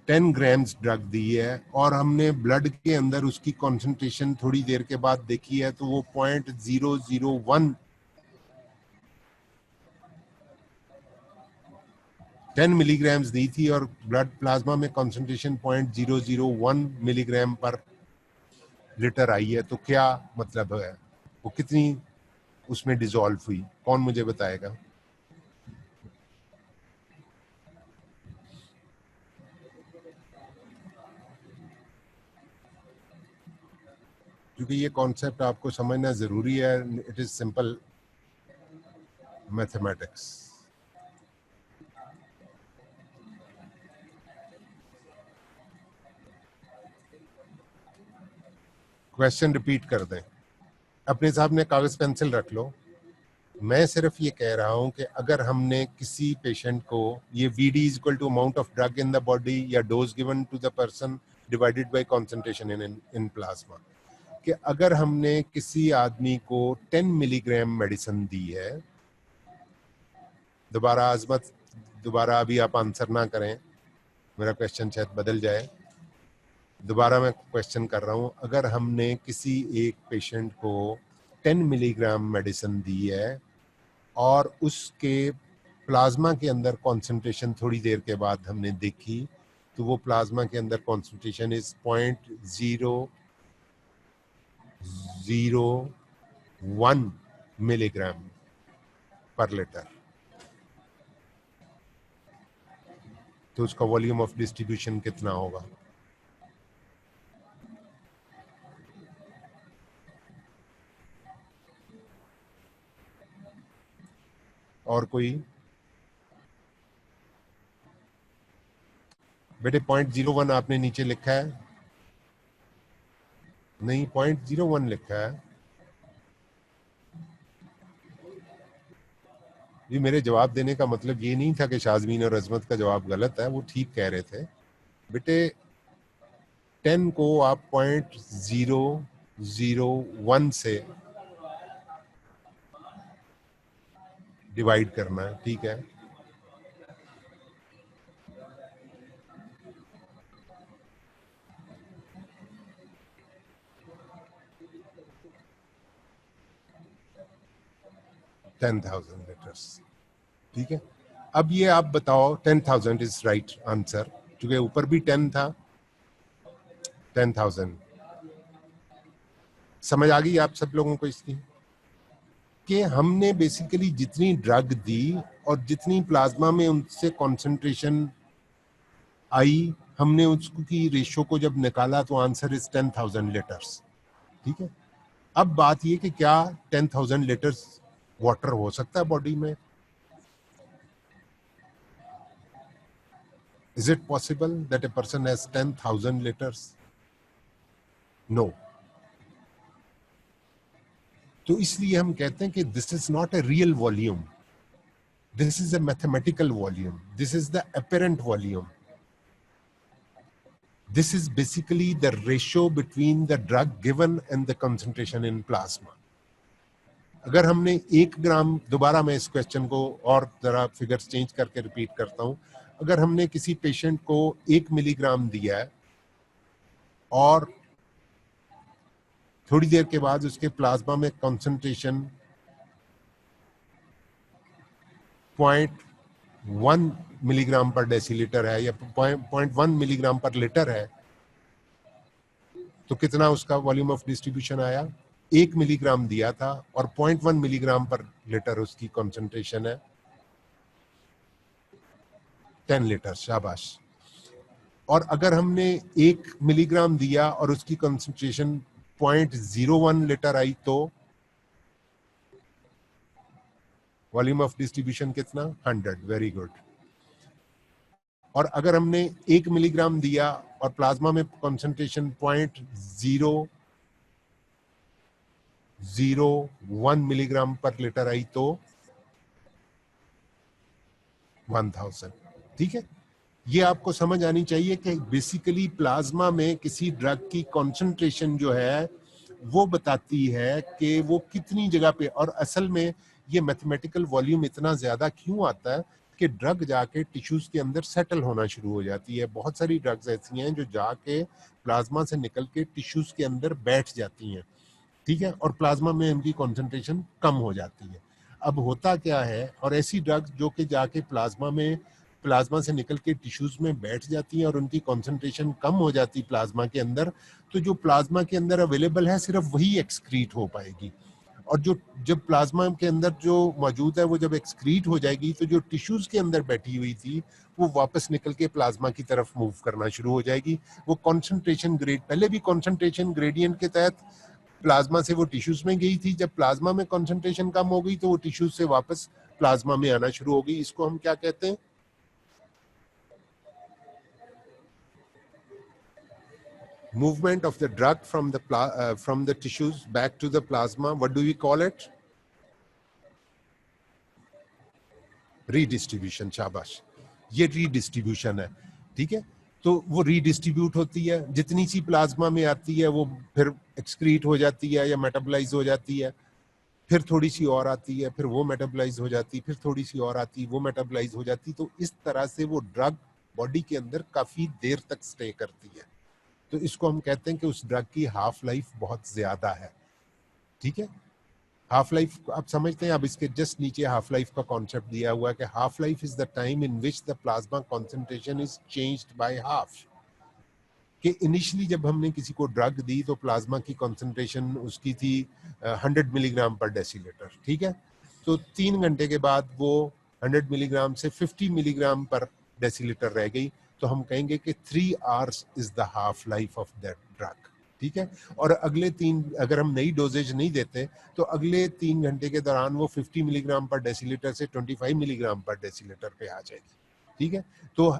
10 ग्राम्स ड्रग दी है और हमने ब्लड के अंदर उसकी कंसंट्रेशन थोड़ी देर के बाद देखी है, तो वो 0.001 10 मिलीग्राम्स दी थी और ब्लड प्लाज्मा में कंसंट्रेशन 0.001 मिलीग्राम पर लीटर आई है, तो क्या मतलब है, वो कितनी उसमें डिसॉल्व हुई? कौन मुझे बताएगा? क्योंकि ये कॉन्सेप्ट आपको समझना जरूरी है, it is simple mathematics. Question repeat कर दें, अपने सामने कागज पेंसिल रख लो। मैं सिर्फ ये कह रहा हूं कि अगर हमने किसी पेशेंट को, ये VD is equal to amount of drug in the body या dose given to the person divided by concentration in plasma, कि अगर हमने किसी आदमी को 10 मिलीग्राम मेडिसिन दी है, दोबारा अभी आप आंसर ना करें, मेरा क्वेश्चन शायद बदल जाए, दोबारा मैं क्वेश्चन कर रहा हूं, अगर हमने किसी एक पेशेंट को 10 मिलीग्राम मेडिसिन दी है और उसके प्लाज्मा के अंदर कंसंट्रेशन थोड़ी देर के बाद हमने देखी, तो वो प्लाज्मा के अंदर कंसंट्रेशन इज 0.001 मिलीग्राम पर लीटर, तो उसका वॉल्यूम ऑफ डिस्ट्रीब्यूशन कितना होगा? और कोई? बेटे 0.01 आपने नीचे लिखा है? नहीं, 0.01 लिखा है। ये मेरे जवाब देने का मतलब ये नहीं था कि शाजमीन और अजमत का जवाब गलत है, वो ठीक कह रहे थे। बेटे 10 को आप 0.001 से डिवाइड करना है, ठीक है? $10,000, ठीक है? अब ये आप बताओ, 10,000 इज राइट आंसर, क्योंकि ऊपर भी 10 था। 10,000 समझ आ गई आप सब लोगों को इसकी, कि हमने बेसिकली जितनी ड्रग दी और जितनी प्लाज्मा में उनसे कंसंट्रेशन आई, हमने उसकी रेशियो को जब निकाला तो आंसर इज 10,000 लीटर्स, ठीक है? अब बात ये कि क्या 10,000 लीटर्स वाटर हो सकता है बॉडी में? Is it possible that a person has 10,000 liters? No. तो इसलिए हम कहते हैं कि this is not a real volume, This is a mathematical volume. This is the apparent volume. This is basically the ratio between the drug given and the concentration in plasma. अगर हमने 1 ग्राम, दोबारा मैं इस क्वेश्चन को और जरा figures change करके repeat करता हूं, अगर हमने किसी पेशेंट को 1 मिलीग्राम दिया है और थोड़ी देर के बाद उसके प्लाज्मा में कंसंट्रेशन 0.1 मिलीग्राम पर डेसीलीटर है या 0.1 मिलीग्राम पर लीटर है, तो कितना उसका वॉल्यूम ऑफ डिस्ट्रीब्यूशन आया? 1 मिलीग्राम दिया था और 0.1 मिलीग्राम पर लीटर उसकी कंसंट्रेशन है, 10 लीटर। शाबाश। और अगर हमने 1 मिलीग्राम दिया और उसकी कंसंट्रेशन 0.01 लीटर आई तो वॉल्यूम ऑफ डिस्ट्रीब्यूशन कितना? 100। Very good. और अगर हमने 1 मिलीग्राम दिया और प्लाज्मा में कंसंट्रेशन 0.001 मिलीग्राम पर लीटर आई तो 1000। ठीक है, ये आपको समझ आनी चाहिए कि बेसिकली प्लाज्मा में किसी ड्रग की कंसंट्रेशन जो है वो बताती है कि वो कितनी जगह पे, और असल में ये मैथमेटिकल वॉल्यूम इतना ज्यादा क्यों आता है कि ड्रग जाके टिश्यूज के अंदर सेटल होना शुरू हो जाती है। बहुत सारी ड्रग्स ऐसी हैं जो जाके प्लाज्मा से निकल के टिश्यूज के अंदर बैठ जाती हैं, ठीक है, और प्लाज्मा में उनकी कंसंट्रेशन कम हो जाती है। अब होता क्या है, और ऐसी ड्रग्स जो कि जाके प्लाज्मा से निकल के टिश्यूज में बैठ जाती हैं और उनकी कंसंट्रेशन कम हो जाती प्लाज्मा के अंदर, तो जो प्लाज्मा के अंदर अवेलेबल है सिर्फ वही एक्सक्रीट हो पाएगी, और जो जब प्लाज्मा के अंदर जो मौजूद है वो जब एक्सक्रीट हो जाएगी तो जो टिश्यूज के अंदर बैठी हुई थी वो वापस निकल के प्लाज्मा की तरफ मूव करना शुरू हो जाएगी। वो कंसंट्रेशन ग्रेड, पहले भी कंसंट्रेशन ग्रेडियंट के तहत प्लाज्मा से वो टिश्यूज में गई थी, जब प्लाज्मा में कंसंट्रेशन कम हो गई तो वो टिश्यूज से वापस प्लाज्मा में आना शुरू हो गई। इसको हम क्या कहते हैं? Movement of the drug from the tissues back to the plasma. What do we call it? Redistribution। शाबाश, ये रीडिस्ट्रीब्यूशन है। ठीक है, तो वो रीडिस्ट्रीब्यूट होती है, जितनी सी प्लाज्मा में आती है वो फिर एक्सक्रीट हो जाती है या मेटाबोलाइज हो जाती है, फिर थोड़ी सी और आती है, फिर वो मेटाबोलाइज हो जाती, फिर थोड़ी सी और आती, वो मेटाबोलाइज हो जाती। तो इस तरह से वो ड्रग बॉडी के अंदर काफी देर तक स्टे करती है। तो इसको हम कहते हैं कि उस ड्रग की हाफ लाइफ बहुत ज्यादा है। ठीक है, हाफ लाइफ आप समझते हैं। अब इसके जस्ट नीचे हाफ लाइफ का कॉन्सेप्ट दिया हुआ है कि half life is the time in which the plasma concentration is changed by half. कि इनिशियली जब हमने किसी को ड्रग दी तो प्लाज्मा की कॉन्सेंट्रेशन उसकी थी 100 मिलीग्राम पर डेसीलीटर। ठीक है, तो 3 घंटे के बाद वो 100 मिलीग्राम से 50 मिलीग्राम पर डेसीलीटर रह गई, तो हम कहेंगे कि 3 hours is the half life of that drug. ठीक है, और अगले 3, अगर हम नई डोजेज नहीं देते तो अगले 3 घंटे के दौरान वो 50 मिलीग्राम पर डेसीलीटर से 25 मिलीग्राम पर डेसीलीटर पे आ जाएगी। ठीक है, तो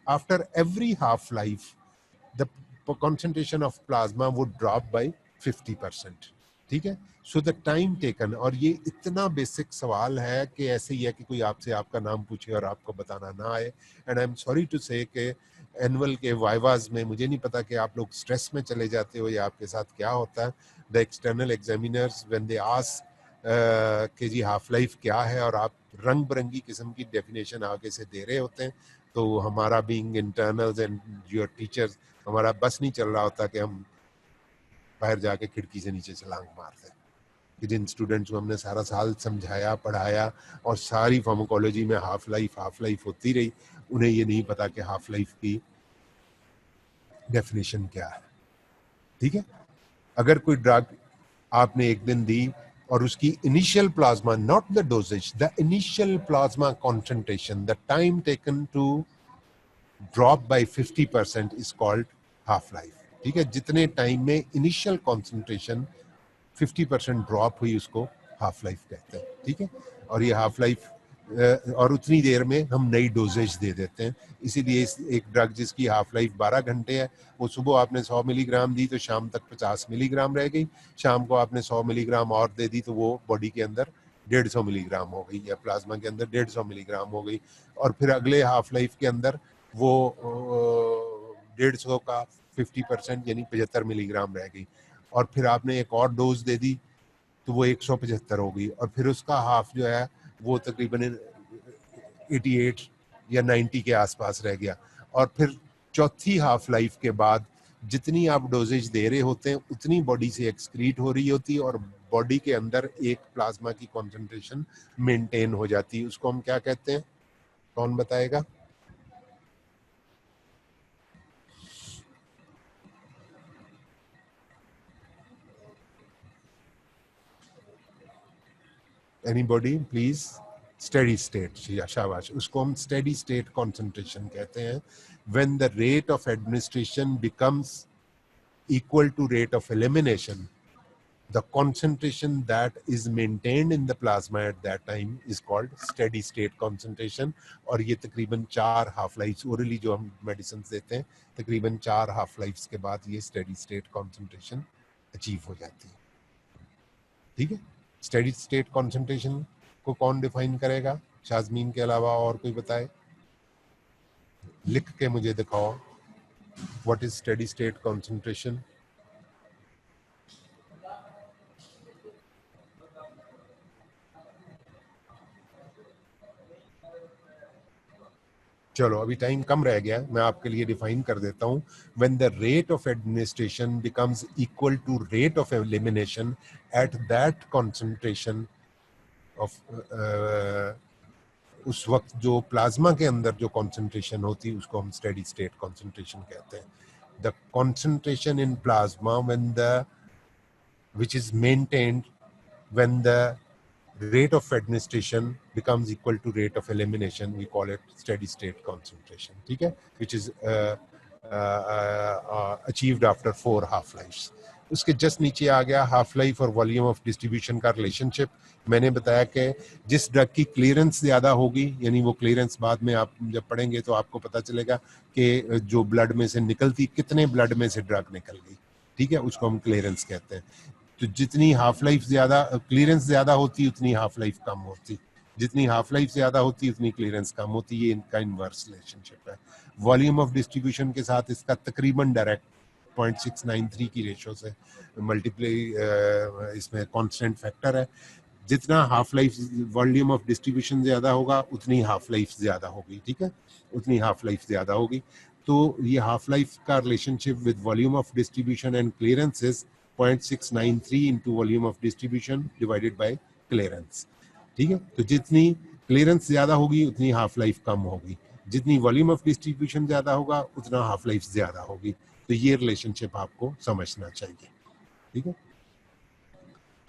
after every half life the concentration of plasma would drop by 50%। ठीक है, so the time taken, और ये इतना बेसिक सवाल है कि ऐसे ही है कि कोई आपसे आपका नाम पूछे और आपको बताना ना आए। And I am sorry to say कि एनुअल के वाइवाज में मुझे नहीं पता कि आप लोग स्ट्रेस में चले जाते हो या आपके साथ क्या होता है। The external examiners when they ask कि जी हाफ लाइफ क्या है, और आप रंग बिरंगी किस्म की डेफिनेशन आगे से दे रहे होते हैं, तो हमारा being internals and your teachers, हमारा बस नहीं चल रहा होता कि हम बाहर जाके खिड़की से नीचे छलांग मारते हैं। कि जिन स्टूडेंट्स को हमने सारा साल समझाया पढ़ाया और सारी फार्माकोलॉजी में हाफ लाइफ होती रही, उन्हें ये नहीं पता कि हाफ लाइफ की डेफिनेशन क्या है। ठीक है, अगर कोई ड्रग आपने एक दिन दी और उसकी initial plasma, not the doses, the initial plasma concentration, the time taken to drop by 50% is called half life. ठीक है, जितने टाइम में इनिशियल कॉन्सेंट्रेशन 50% ड्रॉप हुई उसको हाफ लाइफ कहते हैं। ठीक है, और ये हाफ लाइफ और उतनी देर में हम नई डोजेज दे देते हैं। इसीलिए एक ड्रग जिसकी हाफ लाइफ 12 घंटे है, वो सुबह आपने 100 मिलीग्राम दी तो शाम तक 50 मिलीग्राम रह गई, शाम को आपने 100 मिलीग्राम और दे दी तो वो बॉडी के अंदर 150 मिलीग्राम हो गई, या प्लाज्मा के अंदर 150 मिलीग्राम हो गई, और फिर अगले हाफ लाइफ के अंदर वो 150 का 50% यानी 75 मिलीग्राम रह गई, और फिर आपने एक और डोज दे दी तो वो 175 हो गई, और फिर उसका हाफ जो है वो तकरीबन 88 या 90 के आसपास रह गया। और फिर चौथी हाफ लाइफ के बाद जितनी आप डोजेज दे रहे होते हैं उतनी बॉडी से एक्सक्रीट हो रही होती है, और बॉडी के अंदर एक प्लाज्मा की कॉन्सेंट्रेशन मेंटेन हो जाती है। उसको हम क्या कहते हैं, कौन बताएगा? Anybody please? स्टेडी स्टेट, शाबाश, उसको हम स्टेडी स्टेट कॉन्सेंट्रेशन कहते हैं। When the rate of administration becomes equal to rate of elimination, the concentration that is maintained in the plasma at that time is called steady state concentration। और ये तकरीबन 4 half lives orally जो हम medicine देते हैं, तकरीबन 4 half lives के बाद ये स्टेडी स्टेट कॉन्सेंट्रेशन अचीव हो जाती है। ठीक है, स्टेडी स्टेट कॉन्सेंट्रेशन को कौन डिफाइन करेगा? शाजमीन के अलावा और कोई बताए? लिख के मुझे दिखाओ, what is steady state concentration? चलो अभी टाइम कम रह गया, मैं आपके लिए डिफाइन कर देता हूं। When the rate of administration becomes equal to rate of elimination at that concentration of, उस वक्त जो प्लाज्मा के अंदर जो कॉन्सेंट्रेशन होती है उसको हम स्टेडी स्टेट कॉन्सेंट्रेशन कहते हैं। The concentration in plasma when the which is maintained when the rate of administration becomes equal to rate of elimination, we call it steady state concentration, ठीक है, which is achieved after 4 half lives। उसके just नीचे आ गया half life और volume of distribution का relationship. मैंने बताया कि जिस ड्रग की क्लियरेंस ज़्यादा होगी, यानी वो क्लियरेंस बाद में आप जब पढ़ेंगे तो आपको पता चलेगा कि जो ब्लड में से निकलती, कितने ब्लड में से ड्रग निकल गई, ठीक है, उसको हम क्लियरेंस कहते हैं। तो जितनी हाफ लाइफ ज्यादा, क्लियरेंस ज्यादा होती उतनी हाफ लाइफ कम होती, जितनी हाफ लाइफ ज्यादा होती उतनी क्लियरेंस कम होती। ये इनका इनवर्स रिलेशनशिप है। वॉल्यूम ऑफ डिस्ट्रीब्यूशन के साथ इसका तकरीबन डायरेक्ट 0.693 की रेशो से मल्टीप्लाई, इसमें कांस्टेंट फैक्टर है। जितना half life, volume of distribution ज्यादा होगा उतनी हाफ लाइफ ज्यादा होगी, ठीक है, उतनी हाफ लाइफ ज्यादा होगी। तो ये हाफ लाइफ का relationship with volume of distribution and clearance is 0.693 into volume of distribution divided by clearance, ठीक है। तो जितनी क्लियरेंस ज्यादा होगी उतनी हाफ लाइफ कम होगी, जितनी वॉल्यूम ऑफ डिस्ट्रीब्यूशन ज्यादा होगा उतना हाफ लाइफ ज्यादा होगी। तो ये रिलेशनशिप आपको समझना चाहिए, ठीक है।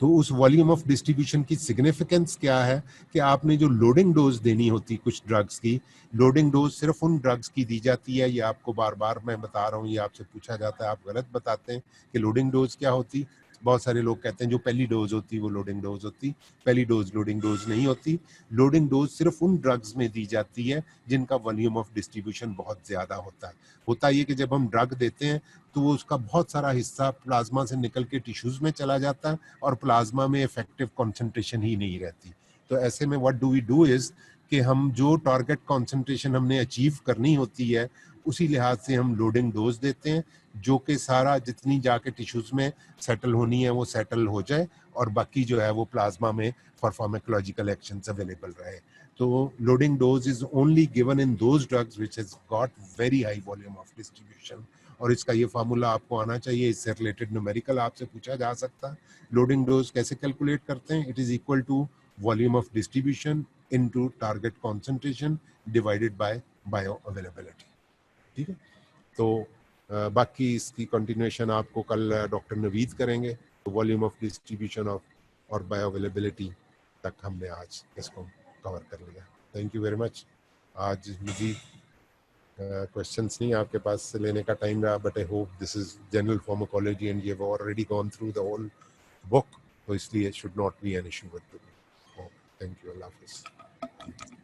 तो उस वॉल्यूम ऑफ डिस्ट्रीब्यूशन की सिग्निफिकेंस क्या है कि आपने जो लोडिंग डोज देनी होती कुछ ड्रग्स की, लोडिंग डोज सिर्फ उन ड्रग्स की दी जाती है। ये आपको बार बार मैं बता रहा हूँ, ये आपसे पूछा जाता है, आप गलत बताते हैं कि लोडिंग डोज क्या होती। बहुत सारे लोग कहते हैं जो पहली डोज होती वो लोडिंग डोज होती। पहली डोज लोडिंग डोज नहीं होती। लोडिंग डोज सिर्फ उन ड्रग्स में दी जाती है जिनका वॉल्यूम ऑफ डिस्ट्रीब्यूशन बहुत ज्यादा होता है। होता ये कि जब हम ड्रग देते हैं तो वो उसका बहुत सारा हिस्सा प्लाज्मा से निकल के टिश्यूज में चला जाता है और प्लाज्मा में इफेक्टिव कॉन्सेंट्रेशन ही नहीं रहती। तो ऐसे में what do we do is कि हम जो टारगेट कॉन्सेंट्रेशन हमने अचीव करनी होती है उसी लिहाज से हम लोडिंग डोज देते हैं, जो कि सारा जितनी जाके टिश्यूज में सेटल होनी है वो सेटल हो जाए और बाकी जो है वो प्लाज्मा में फॉर फार्माकोलॉजिकल एक्शंस अवेलेबल रहे। तो loading dose is only given in those drugs which has got very high volume of distribution. और इसका ये फार्मूला आपको आना चाहिए, इससे रिलेटेड न्यूमेरिकल आपसे पूछा जा सकता है। लोडिंग डोज कैसे कैलकुलेट करते हैं? It is equal to volume of distribution into target concentration divided by bioavailability, ठीक है। तो बाकी इसकी कंटिन्यूएशन आपको कल डॉक्टर नवीद करेंगे। तो वॉल्यूम ऑफ डिस्ट्रीब्यूशन ऑफ और बायो अवेलेबिलिटी तक हमने आज इसको कवर कर लिया। Thank you very much. आज मुझे क्वेश्चंस नहीं आपके पास से लेने का टाइम रहा, but I hope this is general pharmacology and you have already gone through the whole book, तो इसलिए should not be an issue with. Thank you, अल्लाह हाफिज़।